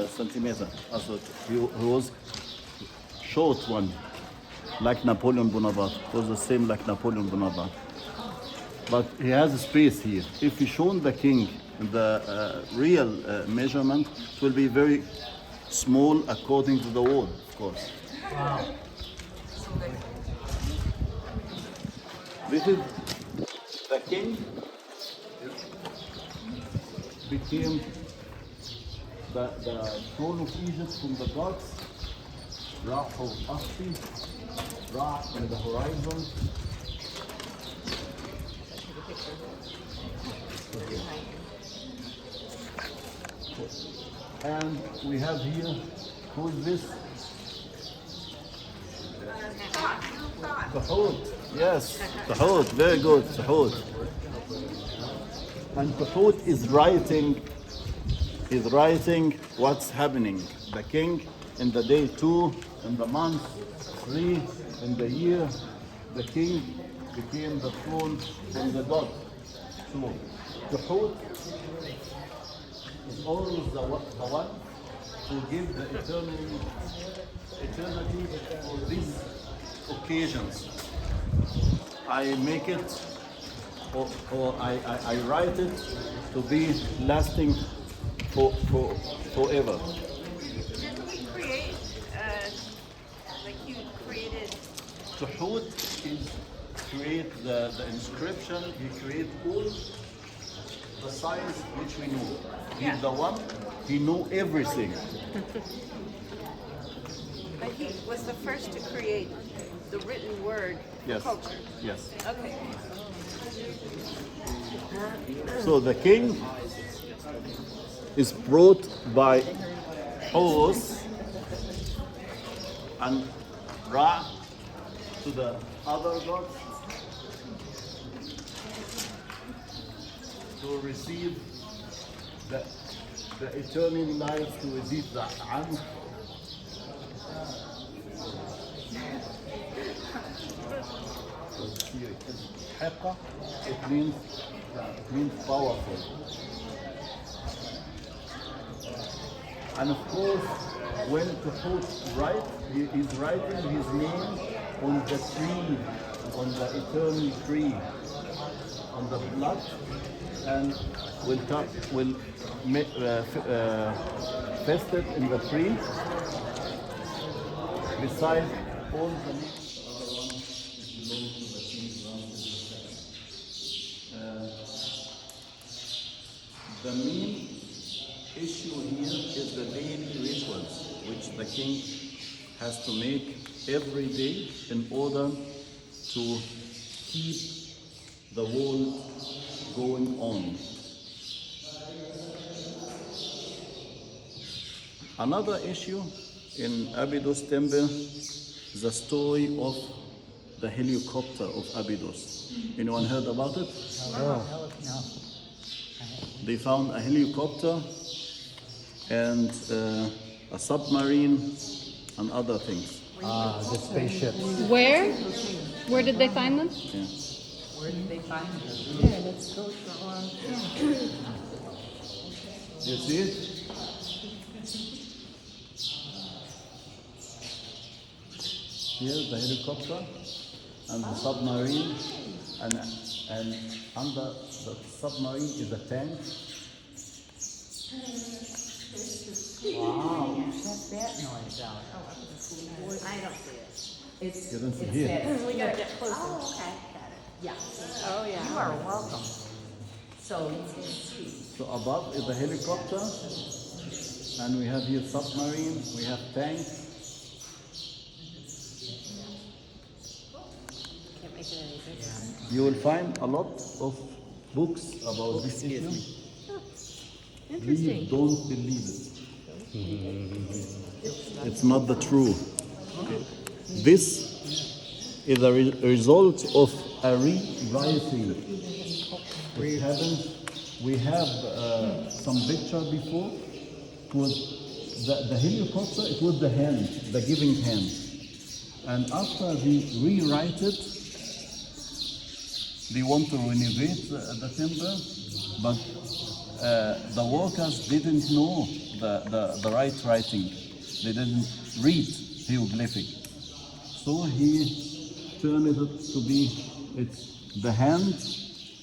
centimeter. Also, he was short one, like Napoleon Bonaparte. Was the same like Napoleon Bonaparte. But he has a space here. If we shown the king the real measurement, it will be very small according to the wall, of course. Wow. This is the king became the throne of Egypt from the gods. Ra of Ashti, Ra in the horizon. And we have here, who is this? Tahut. Yes, Tahut, very good, Tahut. And Tahut is writing what's happening. The king in the day 2, in the month 3, in the year, the king became the throne from the god. So Tahut is always the one who gives the eternity for these occasions. I make it or I write it to be lasting forever. Didn't we create, like you created? Tahut is create the inscription, he create all the signs which we know. Yeah. He's the one, he know everything. But he was the first to create the written word for Yes. culture. Yes. Okay. So the king is brought by Horus and Ra to the other gods to receive the eternal life, to receive the An. Haqqa, it means powerful. And of course, when Tahut writes, he is writing his name on the tree, on the eternal tree, on the blood, and will fest it in the tree, beside all the names. The main issue here is the daily rituals which the king has to make every day in order to keep the world going on. Another issue in Abydos temple, the story of the helicopter of Abydos. Anyone heard about it? No. They found a helicopter and a submarine and other things. The spaceships. Where? Where did they find them? Yeah. Where did they find them? Here, let's go to You see it? Here's the helicopter and the submarine, and under the submarine is a tank. Wow. Check that noise out. I don't see it. It's, You don't see it's here. that- We gotta get closer. Oh, okay, got it. Yeah. Oh, yeah. You are welcome. So, So above is the helicopter, and we have here submarine, we have tanks. Can't make it any bigger. You will find a lot of books about this issue. Please don't believe it. It's not the truth. This is a result of a rewriting. It happens. We have some picture before. It was the helicopter. It was the hand, the giving hand. And after they rewrite it, they want to renovate the temple, but the workers didn't know the right writing. They didn't read hieroglyphic. So he turned it to be, it's the hand,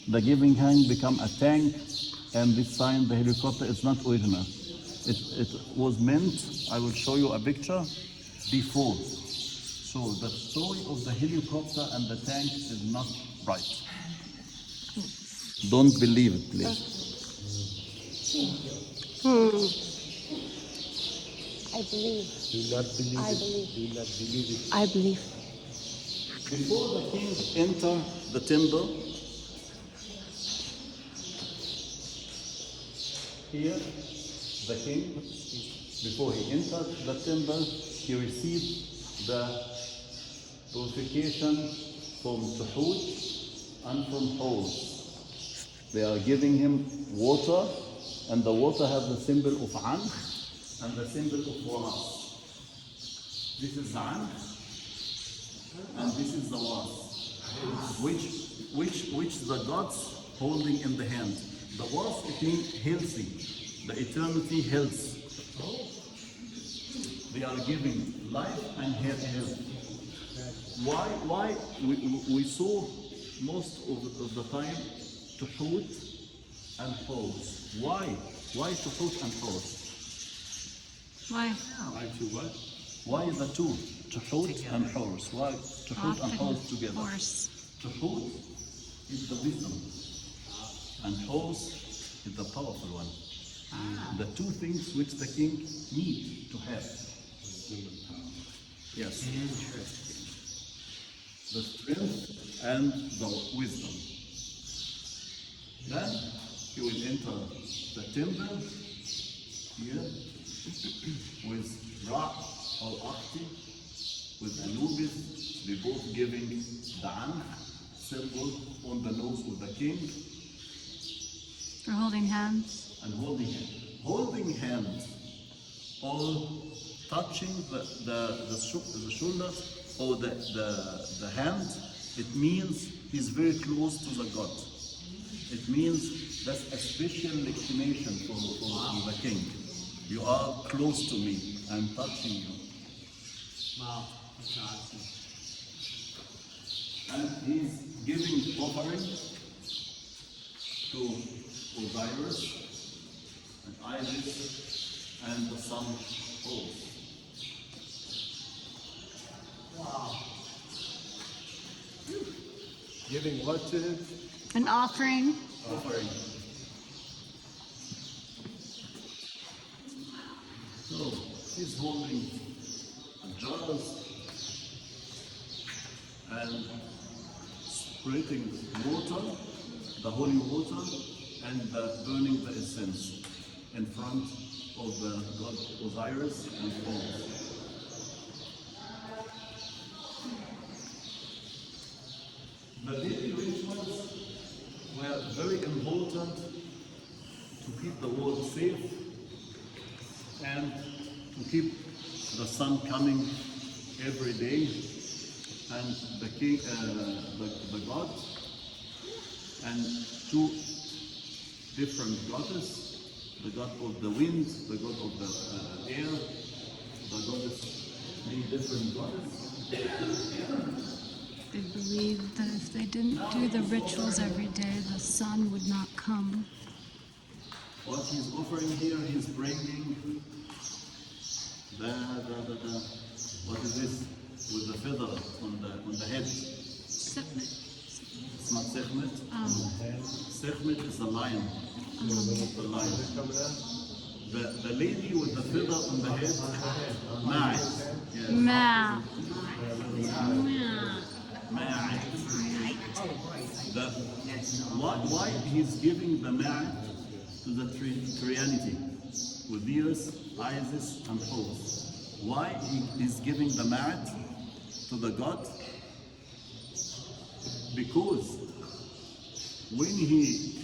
the giving hand become a tank, and this sign, the helicopter, it's not original. It was meant, I will show you a picture, before. So the story of the helicopter and the tank is not right. Don't believe it, please. I believe. Do not believe I it. believe. Do not believe it. I believe. Before the king entered the temple, here, the king, before he entered the temple, he received the purification from Tuhut and from Hos. They are giving him water, and the water has the symbol of An and the symbol of Was. This is the An, and this is the Was, which the gods holding in the hand. The Was, it means healthy, the eternity health. They are giving life and health. Why we saw most of the time Tuhut and Hos. Why Tuhut and Hos? Why? Why the two? Tuhut and Hos. Why Tuhut and Hos together? Horse. Tuhut is the wisdom, and Hos is the powerful one. The two things which the king needs to have. Yes. The strength and the wisdom. Then he will enter the temple here with Ra or Akti, with Anubis, they both giving the An symbol on the nose of the king. They're holding hands. And holding hands, all touching the shoulders or the hand, it means he's very close to the God. It means that's a special legitimation for the king. You are close to me, I'm touching you. Wow, that's awesome. And he's giving offering to Osiris and Isis and the sun Horus. Wow. Giving what to him? An offering. Offering. So he's holding jars and sprinkling water, the holy water, and burning the incense in front of the god Osiris and Horus. The daily rituals were very important to keep the world safe and to keep the sun coming every day, and the king, the god, and two different goddesses, the god of the wind, the god of the air, the goddess, many different goddesses. They believed that if they didn't do the rituals every day, the sun would not come. What he's offering here, he's bringing what is this with the feather on the head? Sepnet. It's not Sekhmet. Sekhmet is the lion. The lion. The lady with the feather on the head, Ma'at. Yes. Ma. Ma'at. Why he's giving the Ma'at to the Trinity with Venus, Isis, and Horus? Why he is giving the Ma'at to the god? Because when he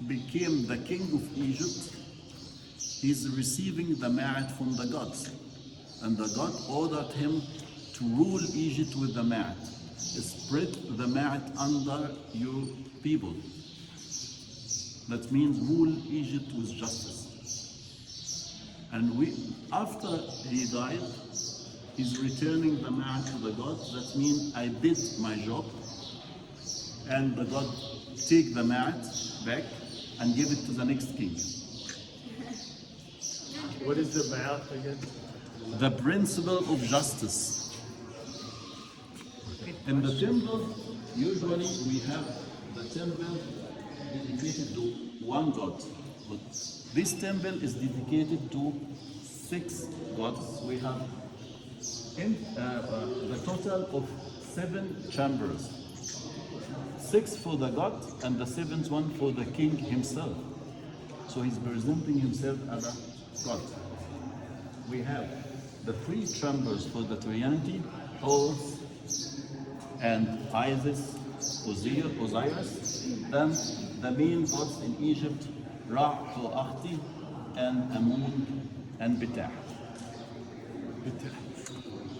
became the king of Egypt, he's receiving the Ma'at from the gods. And the god ordered him to rule Egypt with the Ma'at. Spread the Ma'at under your people. That means rule Egypt with justice. And after he died, he's returning the Ma'at to the god. That means I did my job. And the god take the Ma'at back and give it to the next king. What is the mouth again? The principle of justice. In the temple, usually we have the temple dedicated to one god. But this temple is dedicated to 6 gods. We have the total of 7 chambers. 6 for the god and the 7th one for the king himself. So he's presenting himself as a god. We have the 3 chambers for the Trinity, Horus and Isis, Osiris, then the main gods in Egypt, Ra, Tu'akhti, and Amun, and Betah.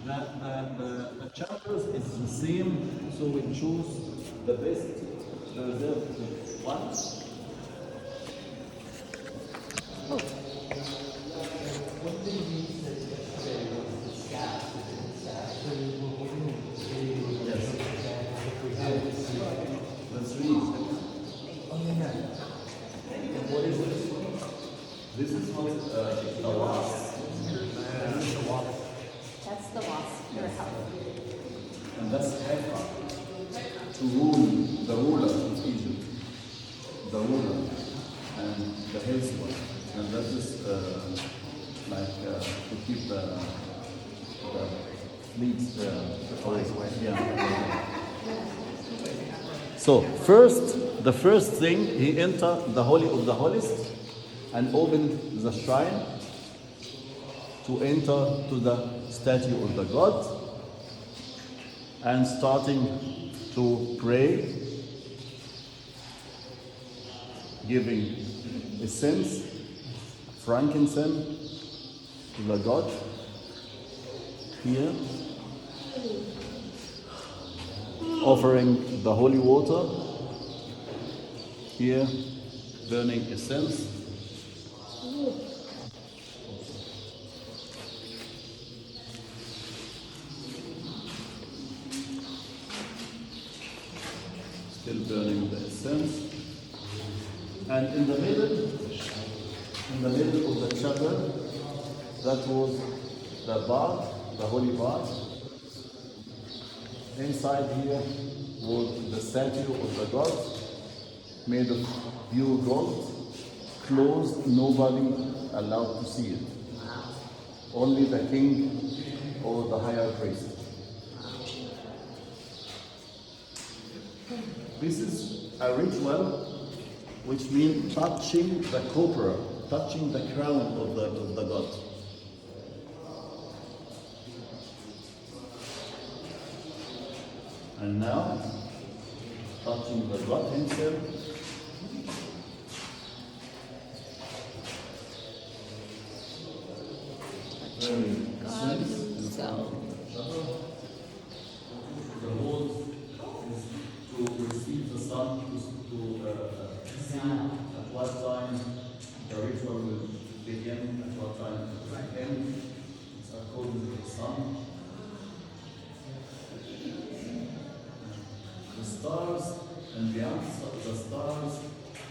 The chambers is the same, so we choose the best, the reserved one. This is what the wasp. That's the wasp. Your house. And that's Heka, to rule, the ruler of Egypt, the ruler, and the healthy one. And that is to keep the fleets away. Yeah. So the first thing, he entered the Holy of the Holiest and opened the shrine to enter to the statue of the god and starting to pray, giving incense, frankincense to the god here, offering the holy water here, burning incense. Still burning the incense. And in the middle of the chapel, that was the bath, the holy bath. Inside here was the statue of the god, made of pure gold, closed, nobody allowed to see it. Only the king or the higher priest. This is a ritual which means touching the copra, touching the crown of the god. And now, touching the god himself. God himself. The whole is to receive the sun, to see at what time the ritual will begin, at what time it will end. It's according to the sun. The stars and the answer, the stars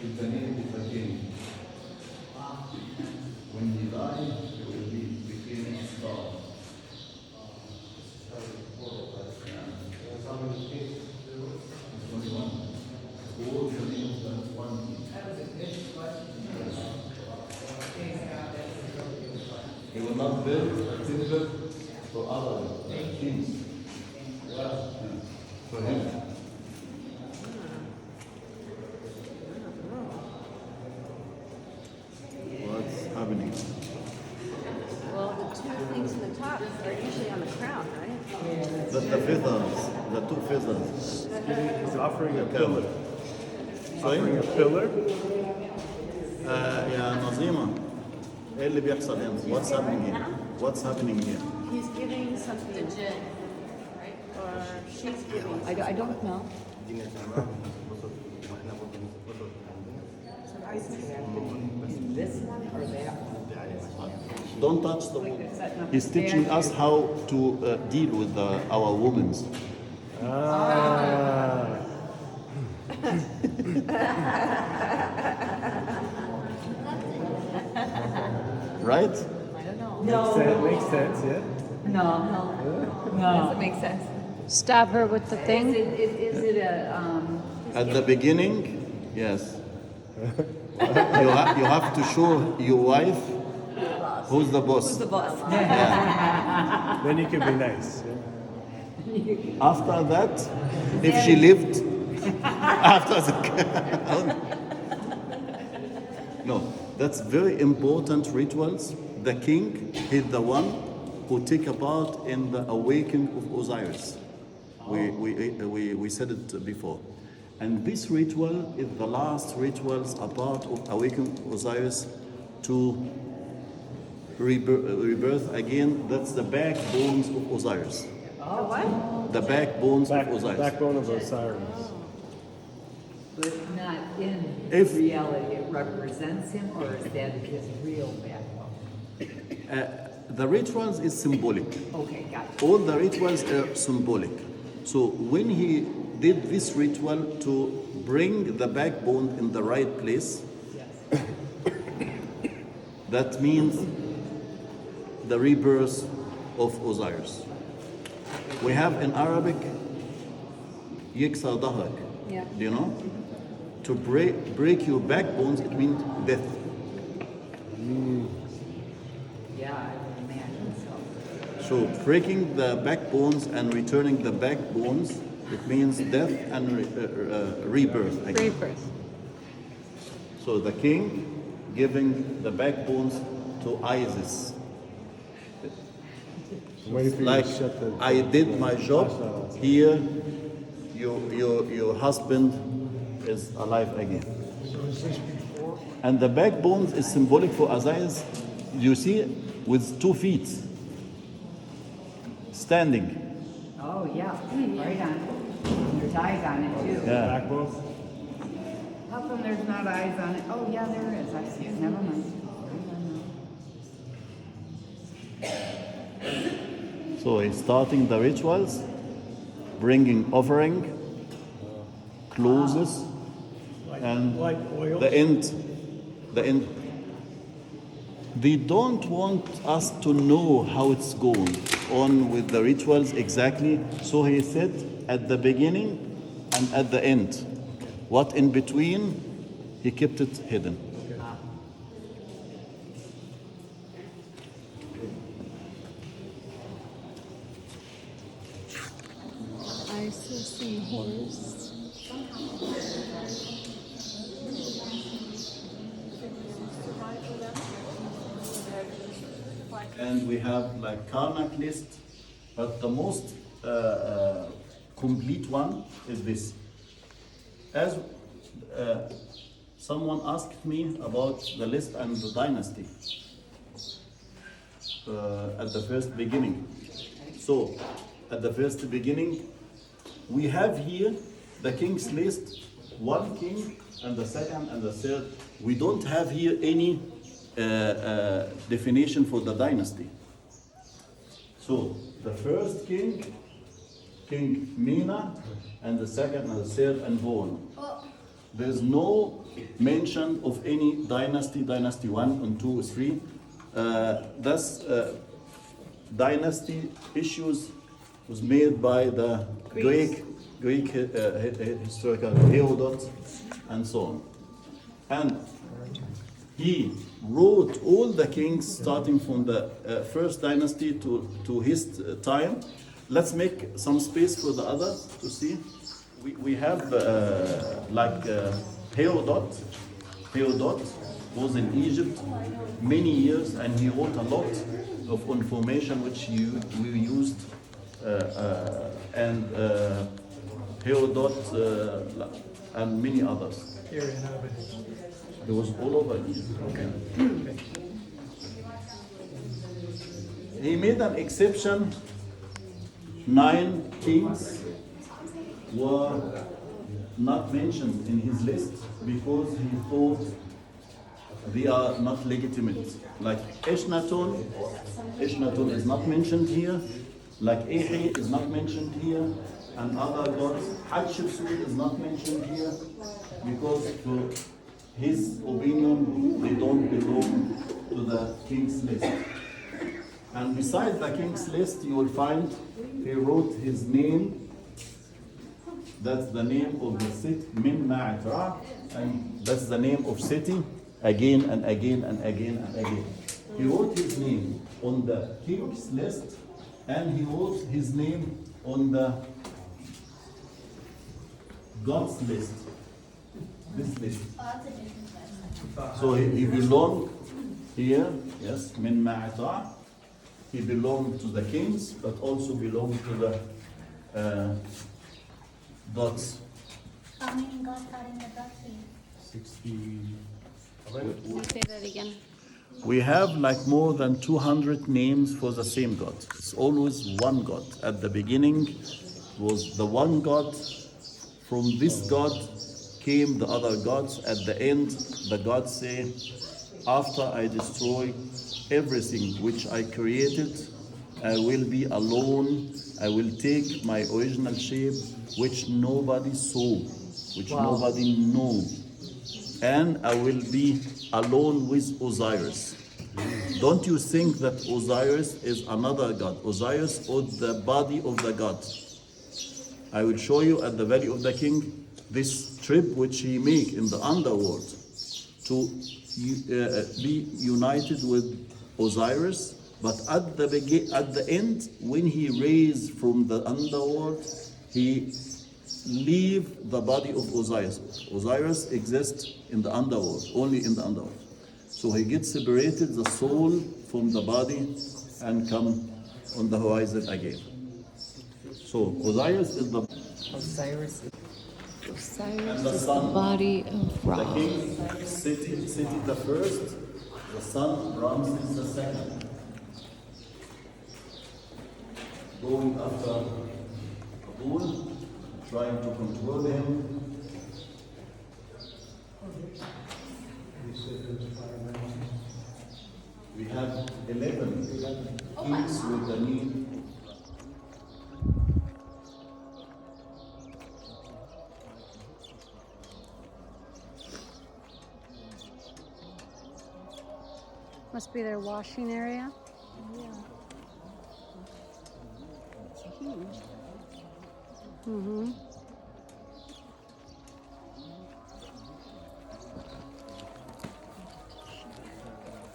is the name of the king. When he died, he will became a star. will not build a temple for other kings. For him. What's happening? Well, the two things in the top are usually on the crown, right? The feathers, the two feathers. He's offering a pillar. Offering a Sorry? pillar? يا نظيمة ايه اللي بيحصل هنا؟ What's happening here? What's happening here? He's giving something. Or she's giving. I don't know. This one or that one? Don't touch the woman. He's teaching us how to deal with our women. Ah. Right? Makes sense, yeah? No. Doesn't make sense. Stab her with the thing. Is it a, At the beginning, yes. You have to show your wife who's the boss. Who's the boss? Then you can be nice. Yeah? After that, if she lived, after the no, that's very important rituals. The king is the one who take a part in the awakening of Osiris. We said it before. And this ritual is the last rituals a part of awakening Osiris to rebirth again. That's the backbones of Osiris. The what? The backbones of Osiris. Backbone of Osiris. but not in If- reality, it represents him, or is that his real backbone? The rituals is symbolic. Okay, got it. All the rituals are symbolic. So when he did this ritual to bring the backbone in the right place, Yes. that means the rebirth of Osiris. We have in Arabic, يكسر ظهرك. Yeah. Do you know? To break your backbones, it means death. Yeah, I would imagine so. So breaking the backbones and returning the backbones, it means death and rebirth again. Rebirth. So the king giving the backbones to Isis. I'm waiting for you Like to shut the. I did my job here, your husband is alive again. And the backbones is symbolic for Osiris. You see, with 2 feet standing. Oh, yeah, right on. There's eyes on it too. Yeah. Backbone? How come there's not eyes on it? Oh, yeah, there is. I see it. Never mind. So he's starting the rituals, bringing offering, closes, and Like oil? the end. They don't want us to know how it's going on with the rituals exactly. So he said at the beginning and at the end. What in between, he kept it hidden. Isis and Horus. And we have like Karnak list, but the most complete one is this. As someone asked me about the list and the dynasty at the first beginning. So, at the first beginning, we have here the king's list, one king and the second and the third. We don't have here any definition for the dynasty. So, the first king, King Mina, and the second and the third and so on. There's no mention of any dynasty, dynasty 1 and 2 or 3. That's dynasty issues was made by the Greek historical Herodot and so on. And he wrote all the kings starting from the first dynasty to his time. Let's make some space for the others to see. We have Herodot. Herodot was in Egypt many years, and he wrote a lot of information which we used, and Herodot and many others. It was all over Egypt. Okay. He made an exception. 9 kings were not mentioned in his list because he thought they are not legitimate. Like Eshnaton is not mentioned here. Like Ehi is not mentioned here. And other gods, Hatshepsut is not mentioned here because for his opinion, they don't belong to the king's list. And beside the king's list, you will find he wrote his name. That's the name of the city, Min Ma'at Ra, and that's the name of city again and again and again and again. He wrote his name on the king's list, and he wrote his name on the God's list. This list. So he belonged here, yes, Min Ma'at Ra. He belonged to the kings, but also belonged to the gods. How many gods are in the document? 60. Can you say that again? We have like more than 200 names for the same God. It's always one God. At the beginning was the one God. From this God came the other gods. At the end, the gods say, after I destroy everything which I created, I will be alone. I will take my original shape, which nobody saw, which nobody knew. And I will be alone with Osiris. Don't you think that Osiris is another god? Osiris or the body of the god. I will show you at the Valley of the King this trip which he make in the underworld to be united with Osiris, but at the end, when he raised from the underworld, he leave the body of Osiris. Osiris exists in the underworld, only in the underworld. So he gets separated, the soul from the body, and come on the horizon again. So Osiris is the Osiris and the is the sun. body of Ra. The king, Seti the first, the son, Ramses the second. Going after Kabul, trying to control him. We have 11 kings with the need. Must be their washing area. It's huge. Mm-hmm.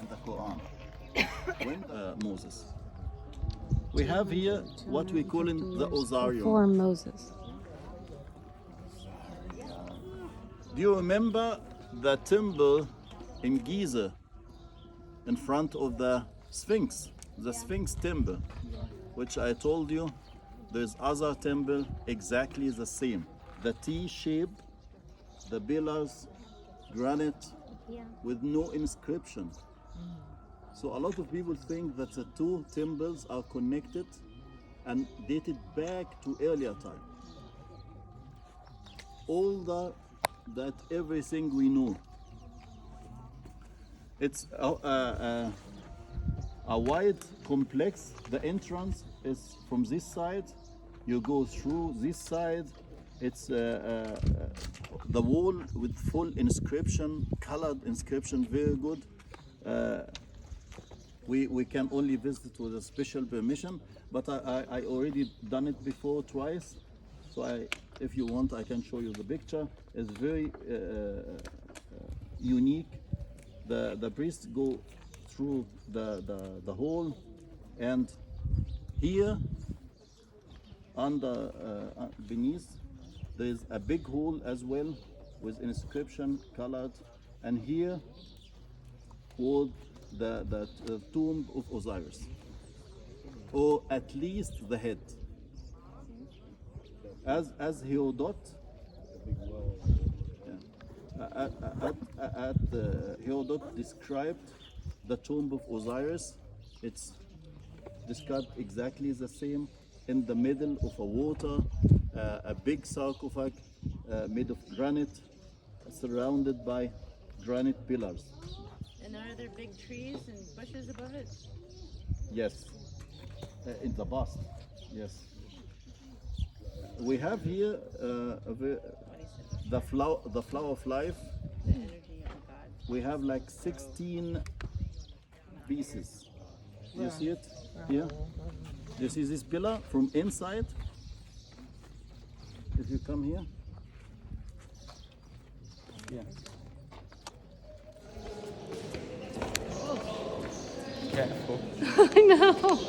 In the Quran. When Moses. We have here what we call in the Ozarium. Before Moses. Do you remember the temple in Giza in front of the Sphinx? The Sphinx temple, which I told you there's other temple exactly the same. The T shape, the pillars, granite, with no inscription. So a lot of people think that the two temples are connected and dated back to earlier time. Older than everything we know. It's a wide complex. The entrance is from this side. You go through this side. It's the wall with full inscription, colored inscription, very good. We can only visit with a special permission, but I already done it before twice. So if you want, I can show you the picture. It's very unique, the priests go through the hole, and here under beneath there is a big hole as well with inscription colored, and here was the tomb of Osiris, or at least the head. As Herodot, Herodot described the tomb of Osiris. It's described exactly the same, in the middle of a water, a big sarcophagus made of granite, surrounded by granite pillars. And are there big trees and bushes above it? Yes, in the bust. Yes. We have here the flower of life. The energy of God. We have like 16 pieces. You see it here? You see this pillar from inside? If you come here. Yeah. Careful. I know.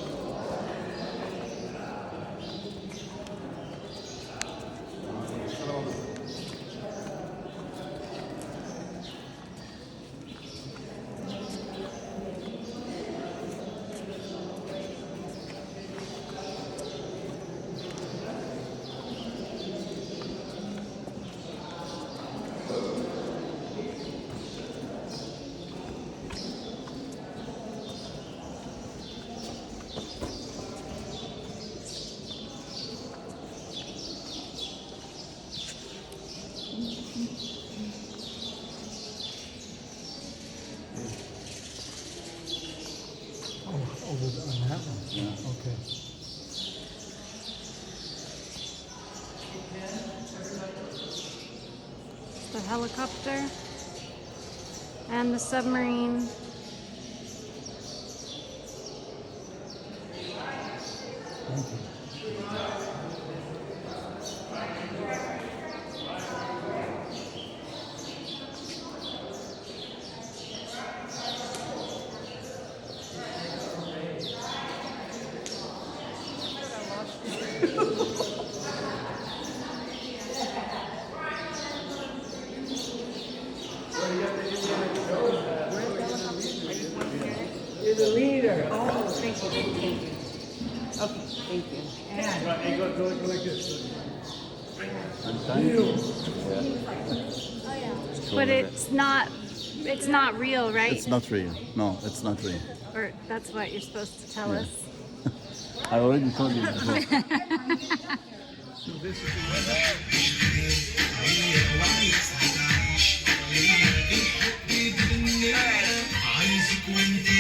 Oh, on that one? Yeah. Okay. The helicopter and the submarine. Thank you. You're the leader. Oh, thank you, thank you. Okay, thank you. But it's not real, right? It's not real. No, it's not real. Or that's what you're supposed to tell us. I already told you before.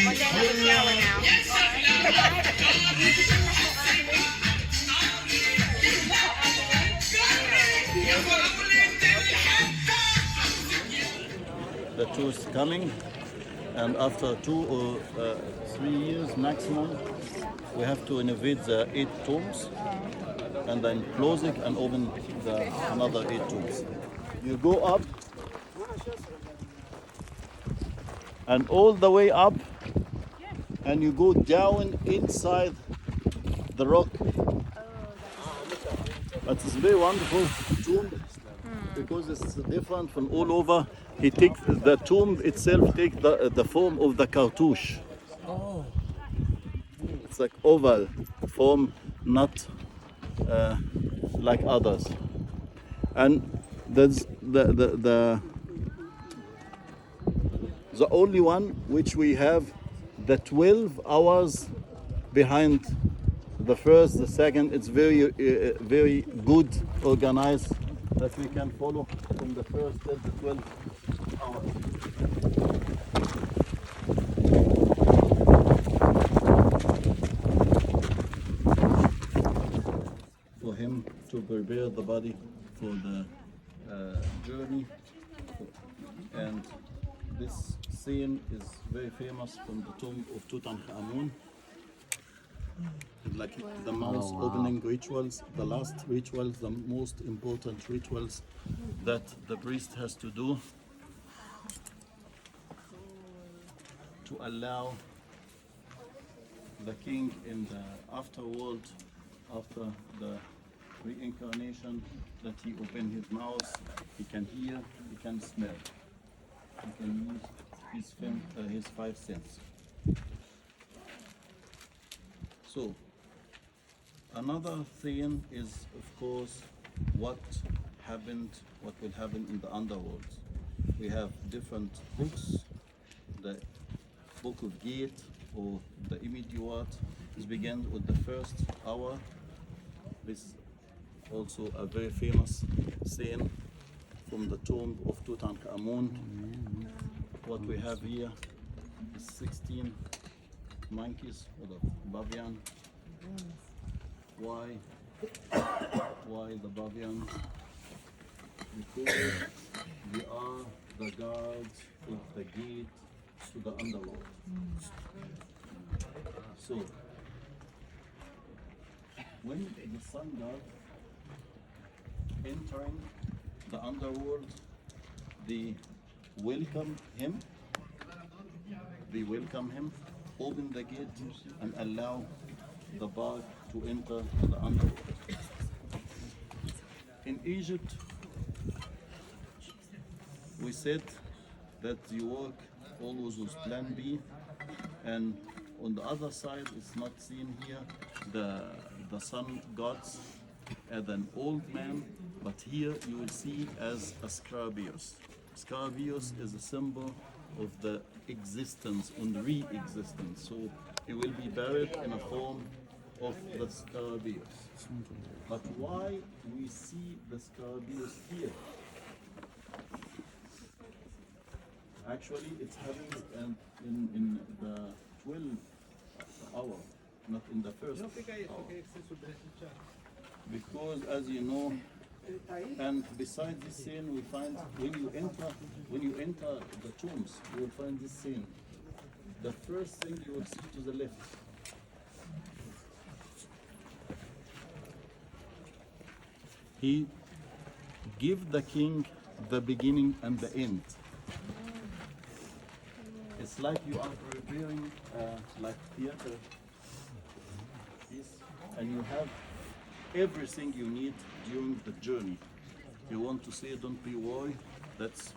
One day have a shower now. The tour is coming, and after 2 or 3 years maximum, we have to innovate the 8 tombs, and then close it and open another 8 tombs. You go up, and all the way up, and you go down inside the rock. It's a very wonderful tomb because it's different from all over. He takes the tomb itself takes the form of the cartouche. Oh. It's like oval form, not like others. And there's the only one which we have the 12 hours behind the first, the second. It's very very good organized that we can follow from the first till the 12 hours. For him to prepare the body for the journey, and this scene is very famous from the tomb of Tutankhamun. Like the mouth opening rituals, the last rituals, the most important rituals that the priest has to do. to allow the king in the afterworld, after the reincarnation, that he open his mouth, he can hear, he can smell, he can use his five senses. So, another thing is, of course, what will happen in the underworld. We have different books. The Book of Gate, or the Immediate, is begins with the first hour. This is also a very famous scene from the tomb of Tutankhamun. What we have here is 16 monkeys or the Babian. Why the Babian? Because they are the guards of the gate to the underworld. So, when the sun god entering the underworld, they welcome him, open the gate and allow the bug to enter the underworld. In Egypt, we said that you work always with plan B, and on the other side, it's not seen here, the sun gods as an old man, but here you will see as a Scarabæus. Scarabæus is a symbol of the existence and re-existence, so he will be buried in a form of the Scarabæus. But why we see the Scarabæus here? Actually, it's happening in the 12th hour, not in the first hour. Because, as you know, and besides this scene, we find when you enter the tombs, you will find this scene. The first thing you will see to the left. He give the king the beginning and the end. It's like you are preparing like theater piece, and you have everything you need during the journey. You want to say, don't be worried, that's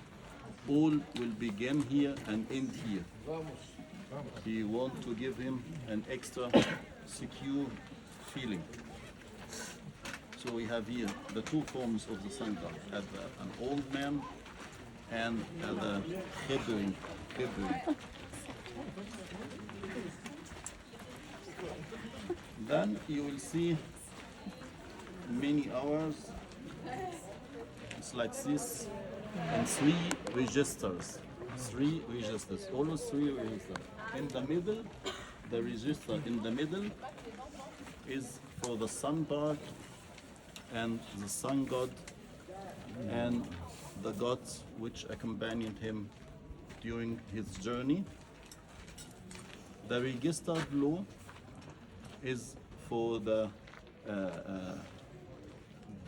all will begin here and end here. You want to give him an extra secure feeling. So we have here the two forms of the sun god, an old man and the Hebrew. Then you will see many hours. It's like this, and three registers. Always three registers. In the middle, the register in the middle is for the sun god and the sun god and the gods which accompanied him during his journey. The register below is for the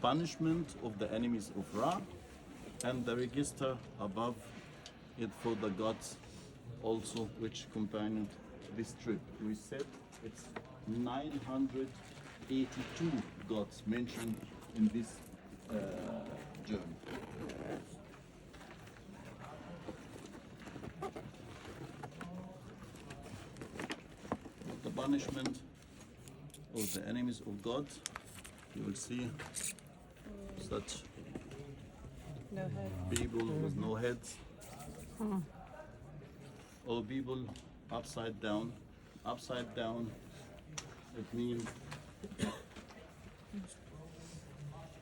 punishment of the enemies of Ra, and the register above it for the gods also which accompanied this trip. We said it's 982 gods mentioned in this journey. The punishment of the enemies of God, you will see such people with no heads, or people upside down. Upside down, it means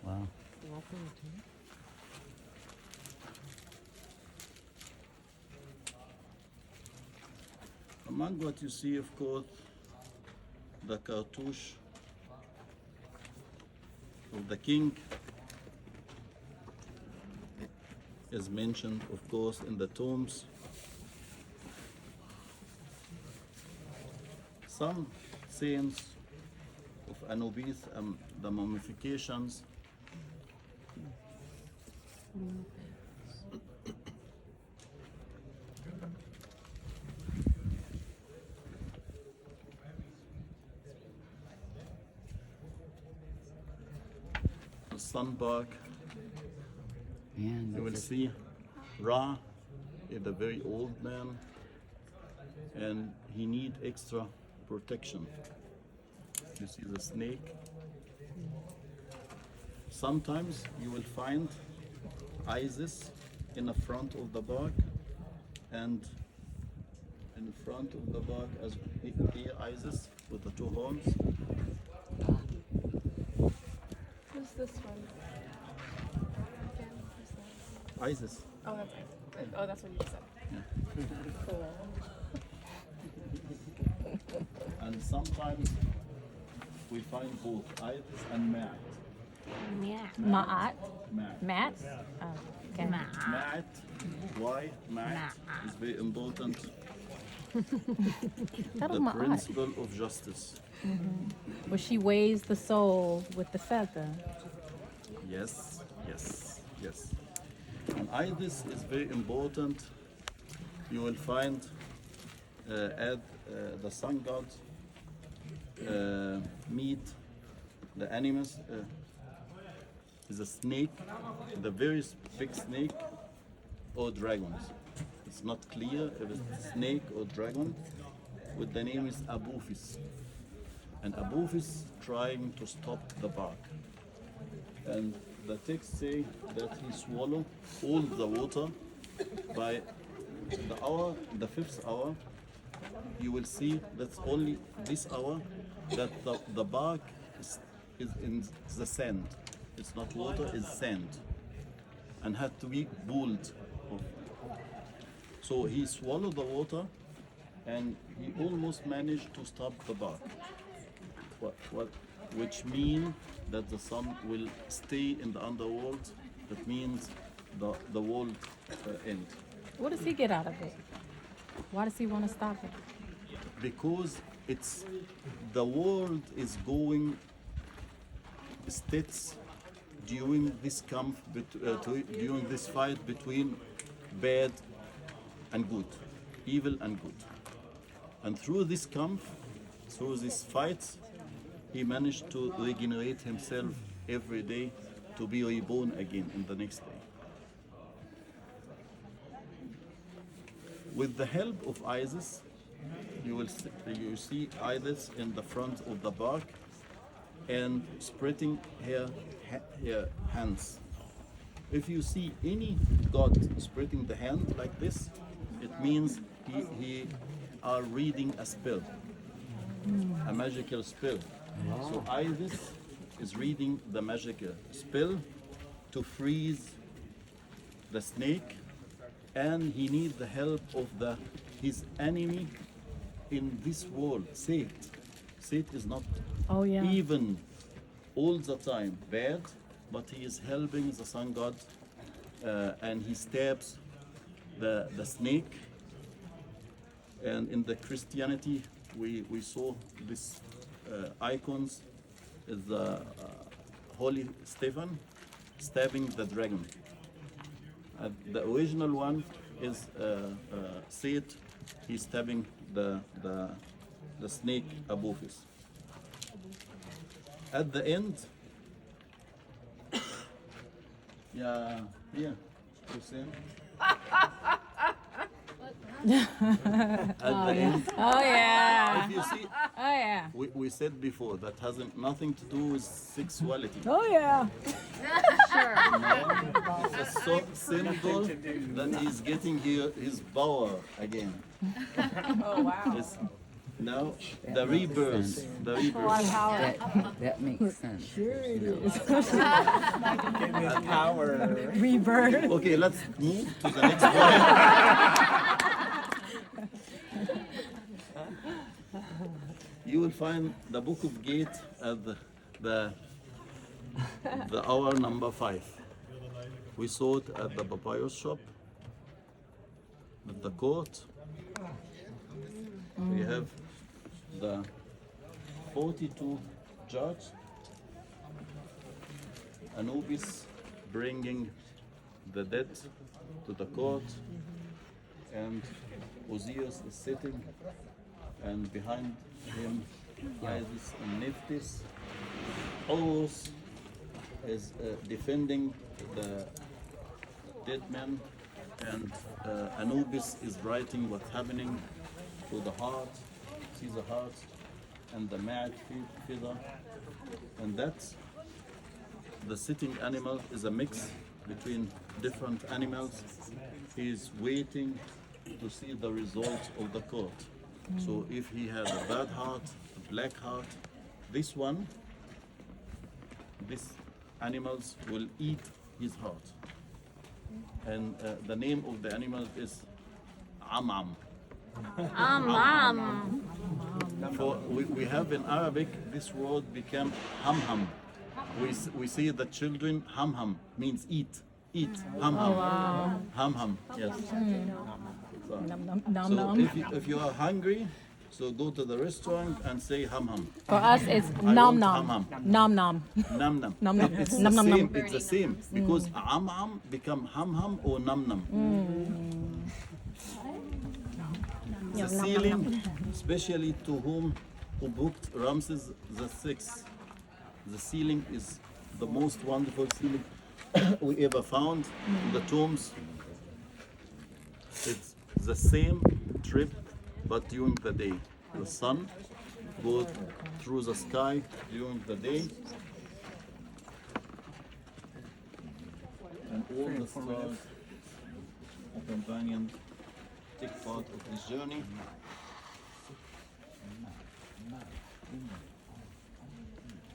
wow. Among what you see, of course, the cartouche of the king is mentioned, of course, in the tombs. Some scenes of Anubis and the mummifications sunbark. You will see Ra is a very old man, and he need extra protection. You see the snake. Sometimes you will find Isis in the front of the bark, and in front of the bark as here Isis with the two horns. Who's this one? Again, who's that? Isis. Oh, that's Isis. Oh, that's what you said. Cool. And sometimes we find both Isis and Ma'at. Ma'at. Ma'at. Matt? Oh, okay. Ma'at. Why? Ma'at is very important. That'll The Ma'at. principle of justice. Where she weighs the soul with the feather. Yes, yes, yes. And Isis is very important. You will find the sun god meet the animals. Is a snake, the very big snake or dragons. It's not clear if it's snake or dragon. But the name is Abuphis. And Abuphis trying to stop the bark. And the text say that he swallow all the water by the fifth hour. You will see that's only this hour that the bark is in the sand. It's not water, it's sand, and had to be boiled. So he swallowed the water, and he almost managed to stop the bark. Which means that the sun will stay in the underworld. That means the world end. What does he get out of it? Why does he want to stop it? Because the world is going states during this during this fight between bad and good, evil and good. And through this through this fight, he managed to regenerate himself every day to be reborn again in the next day. With the help of Isis, you see Isis in the front of the bark and spreading her hands. If you see any god spreading the hand like this, it means he are reading a spell, a magical spell. So Isis is reading the magical spell to freeze the snake, and he needs the help of his enemy in this world, Set. Set is not even all the time bad, but he is helping the sun god, and he stabs the snake. And in the Christianity, we saw these icons, is the Holy Stephen stabbing the dragon. The original one is Set, he's stabbing the snake Abuphis. At the end, Hussein. At the end, Oh yeah. if you see, Oh yeah. we said before that has nothing to do with sexuality. Oh yeah. It's a symbol that he's getting his power again. Oh, wow. It's now the rebirth. The rebirth. That makes sense. Power. Rebirth. Okay, let's move to the next point. You will find the Book of Gate at the hour number 5. We saw it at the papyrus shop, at the court. We have the 42 judges, Anubis bringing the dead to the court, and Osiris is sitting, and behind him Isis and Nephthys, Horus, is defending the dead man, and Anubis is writing what's happening to the heart. See the heart and the mad feather, and that's the sitting animal is a mix between different animals. He's waiting to see the result of the court. So if he has a bad heart, a black heart, these animals will eat his heart. And the name of the animal is Amam. For we have in Arabic, this word became hamham. We say the children hamham means eat, hamham, hamham. Yes. So if you are hungry, so go to the restaurant and say hamham. For us, it's I nom want nom. hamham. Nom nom. Nam nam. Nom nom. It's Nom the nom same. nom. It's the same because am become ham or nam nam. The ceiling, especially to who booked Ramses VI. The ceiling is the most wonderful ceiling we ever found in the tombs. It's the same trip, but during the day. The sun goes through the sky during the day, and all the stars accompanying take part of this journey.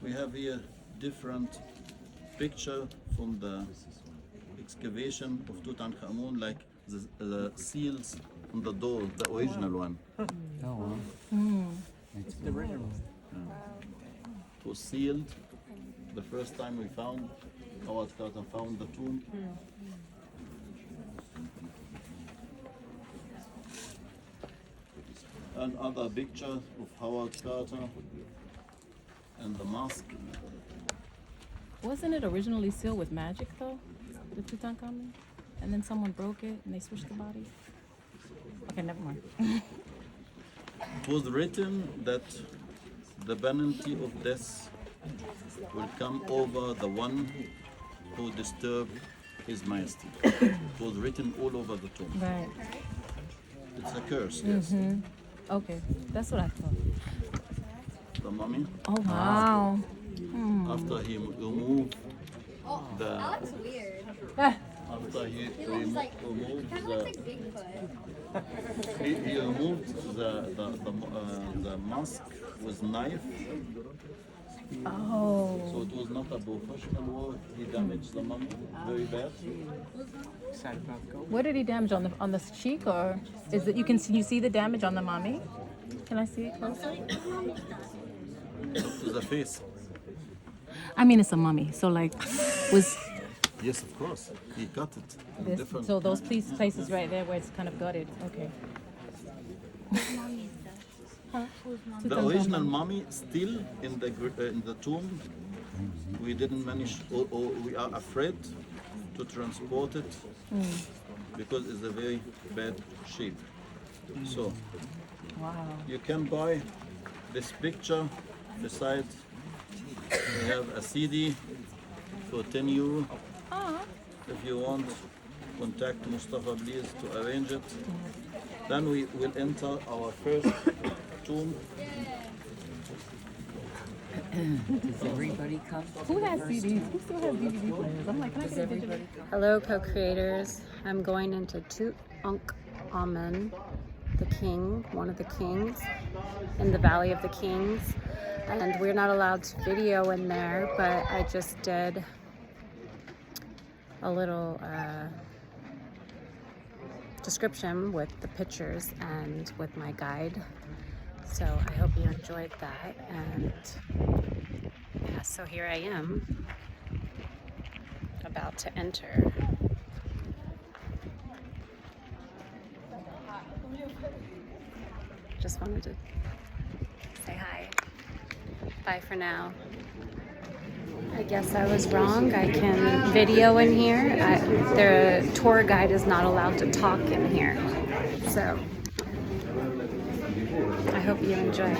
We have here different picture from the excavation of Tutankhamun, like the seals on the door, the original one. It's the original. It was sealed the first time we found, Howard Carter found the tomb. Another picture of Howard Carter and the mask. Wasn't it originally sealed with magic though, the Tutankhamun? And then someone broke it and they switched the bodies? Okay, never mind. It was written that the penalty of death will come over the one who disturbed His Majesty. It was written all over the tomb. Right. It's a curse, yes. Okay, that's what I thought. The mummy, Oh wow. after he removed the, That looks weird. after he It looks like, removed kind of looks like Bigfoot. he removed the mask with knife. Oh. So it was not a professional work. He damaged the mummy very bad. What did he damage on the cheek, or is it you see the damage on the mummy? Can I see it closely? To the face. I mean, it's a mummy, so like, was Yes, of course. He cut it. in this, different. so those places right there where it's kind of gutted. Okay. The original mummy still in the tomb. We didn't manage, or we are afraid to transport it because it's a very bad shape. So Wow. you can buy this picture. Besides, we have a CD for €10. If you want, contact Mustafa please to arrange it. Then we will enter our first tomb. Does everybody come? Who has CDs? Who still has DVD players? I'm like, can I get a digital? Hello, co-creators. I'm going into Tutankhamun, the king, one of the kings, in the Valley of the Kings. And we're not allowed to video in there, but I just did a little description with the pictures and with my guide. So I hope you enjoyed that. And yeah, so here I am, about to enter. Just wanted to say hi. Bye for now. I guess I was wrong. I can video in here. The tour guide is not allowed to talk in here. So I hope you enjoy.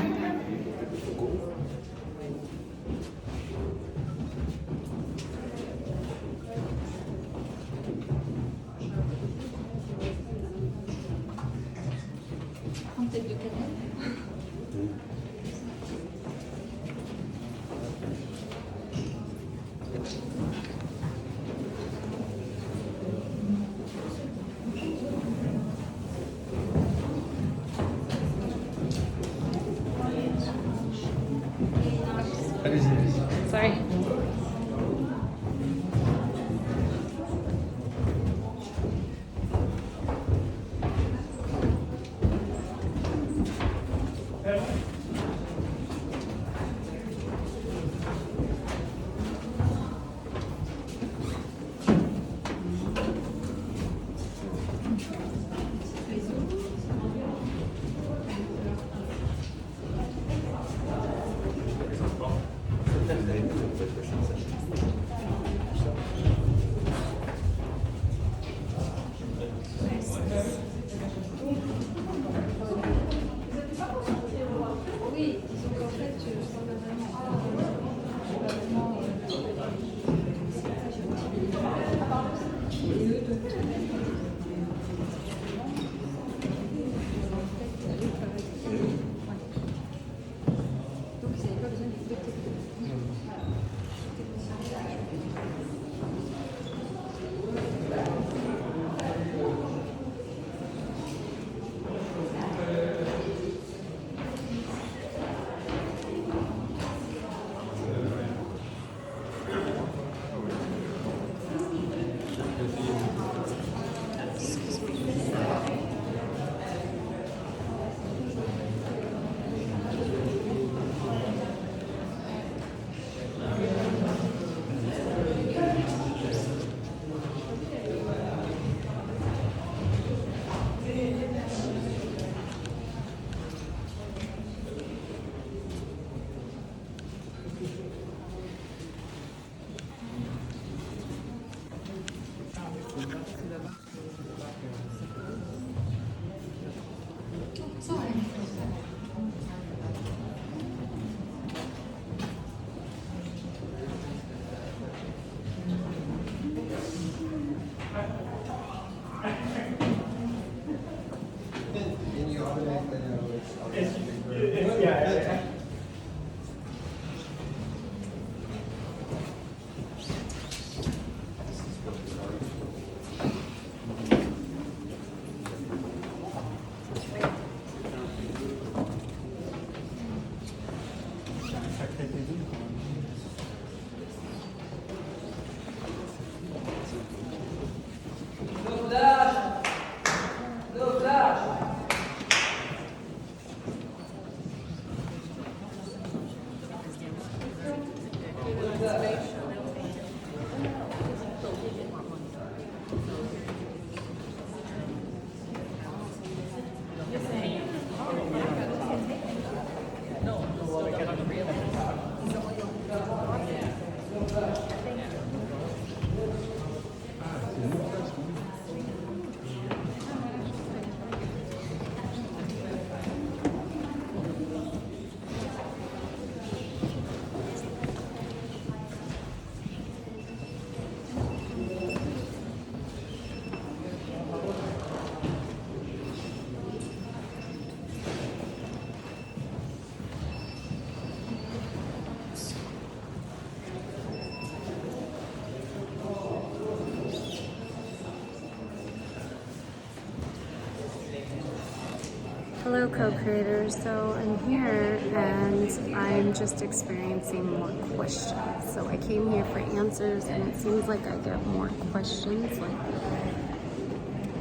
Hello, co-creators. So I'm here and I'm just experiencing more questions. So I came here for answers and it seems like I get more questions. Like,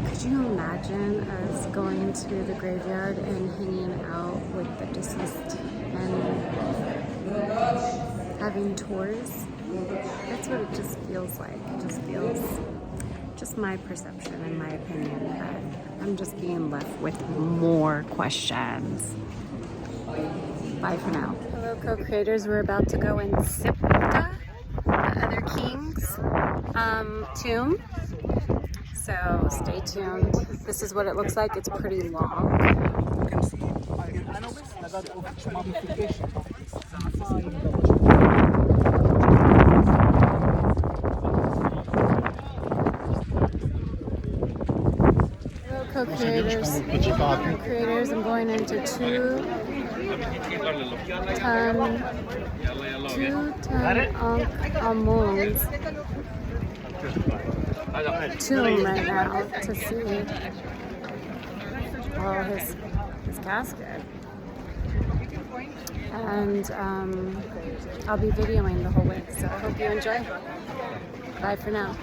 could you imagine us going into the graveyard and hanging out with the deceased and having tours? That's what it just feels like. It just feels, just my perception and my opinion, that I'm just being left with more questions. Bye for now. Hello, co-creators. We're about to go in Sipta, the other king's tomb. So stay tuned. This is what it looks like. It's pretty long. You can see Anubis, the god of mummification. Co-creators, I'm going into two Amun's tomb right now to see his casket. And I'll be videoing the whole way, so I hope you enjoy. Bye for now.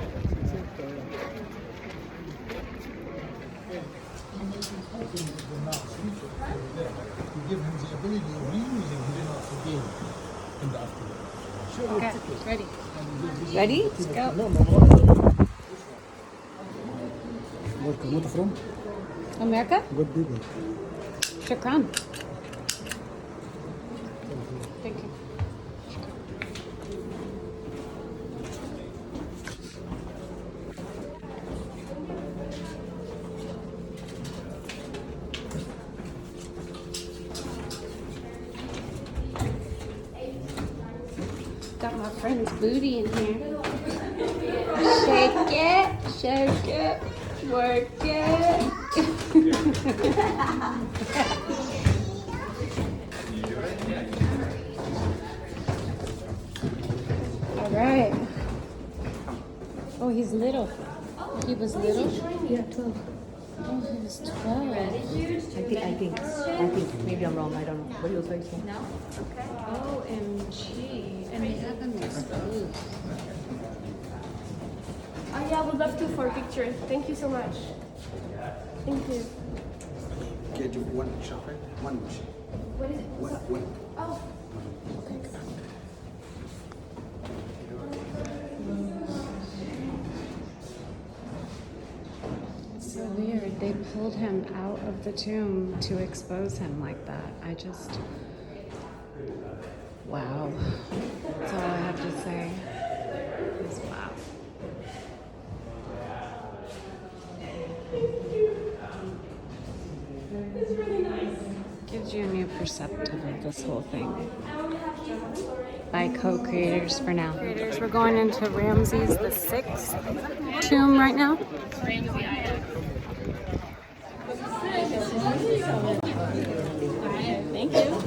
You give him the ability of reusing his enough again in the afterlife. Okay, ready? Ready? Let's go. Welcome. Where from? America? Good people. Shukran. Thank you. Got my friend's booty in here. Shake it, work it. All right. Oh, he's little. He was little? Yeah, 12. Oh, he was 12. I think. Maybe I'm wrong. I don't know. What do you say? No? Okay. OMG. And they have him exposed. Oh yeah, I would love to for a picture. Thank you so much. Thank you. Can you one chocolate? One wish. What is it? One. Oh. It's so weird. They pulled him out of the tomb to expose him like that. I just... Wow. That's all I have to say. Is wow. It's really nice. Gives you a new perspective of this whole thing. By co-creators for now. We're going into Ramses the Sixth tomb right now. Thank you.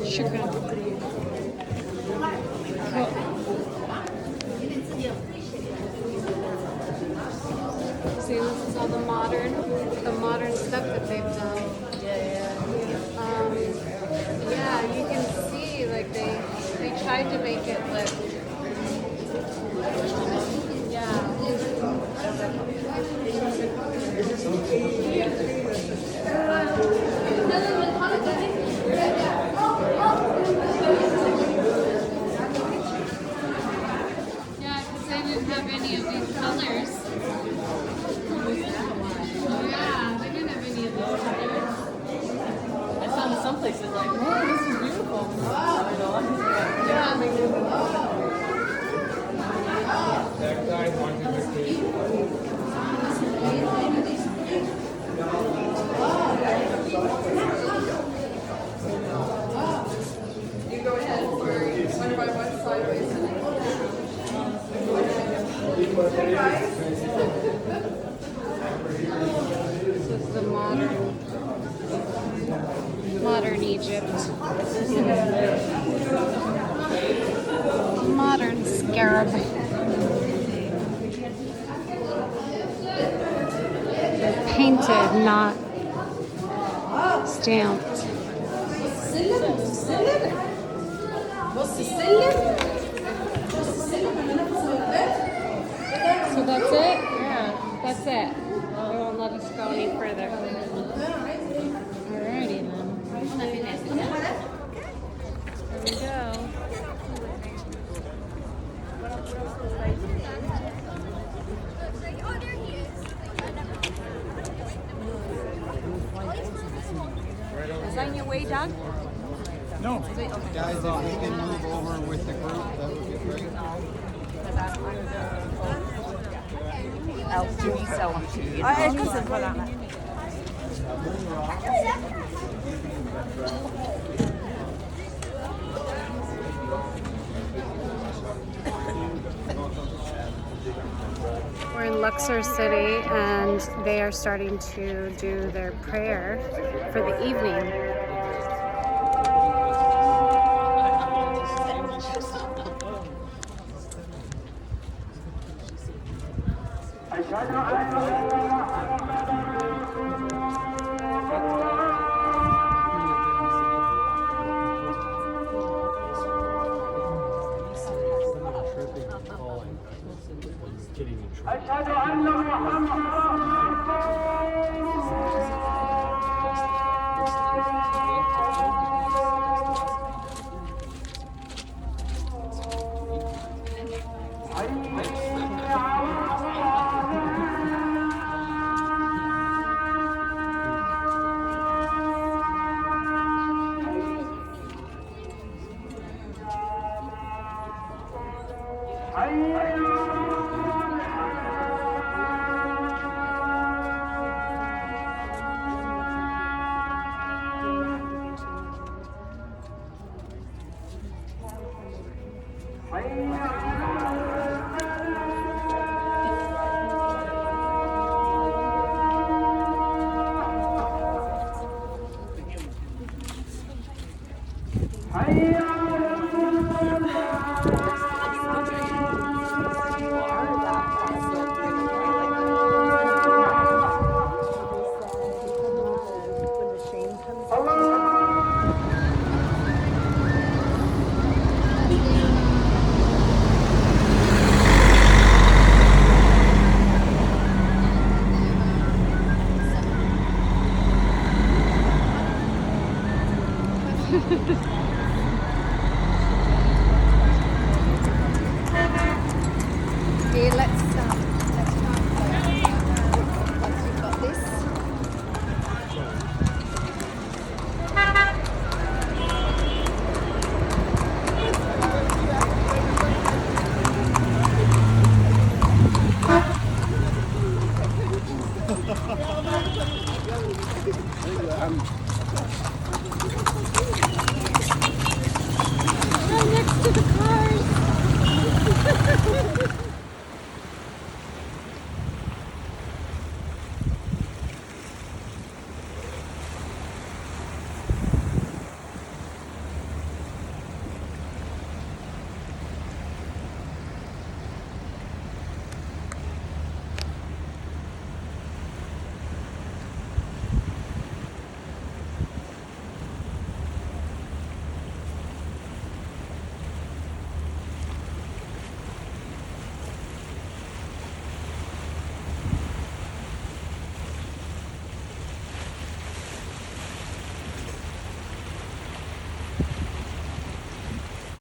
Shukran. See, this is all the modern stuff that they've done. Yeah, you can see like they tried to make it look. Yeah, because they didn't have any of these colors. Oh yeah, they didn't have any of these colors. I found some places like, oh, this is beautiful. You go ahead. One by one sideways. This is the modern Egypt. Modern scarab. They're painted, not stamped. So that's it? Yeah, that's it. They won't let us go any further. Alrighty then. Here we go. Is that on your way, Doug? No. Guys, if you can move over with the group, that would be great. We're in Luxor City and they are starting to do their prayer for the evening. Okay, let's Ha ha ha! I'm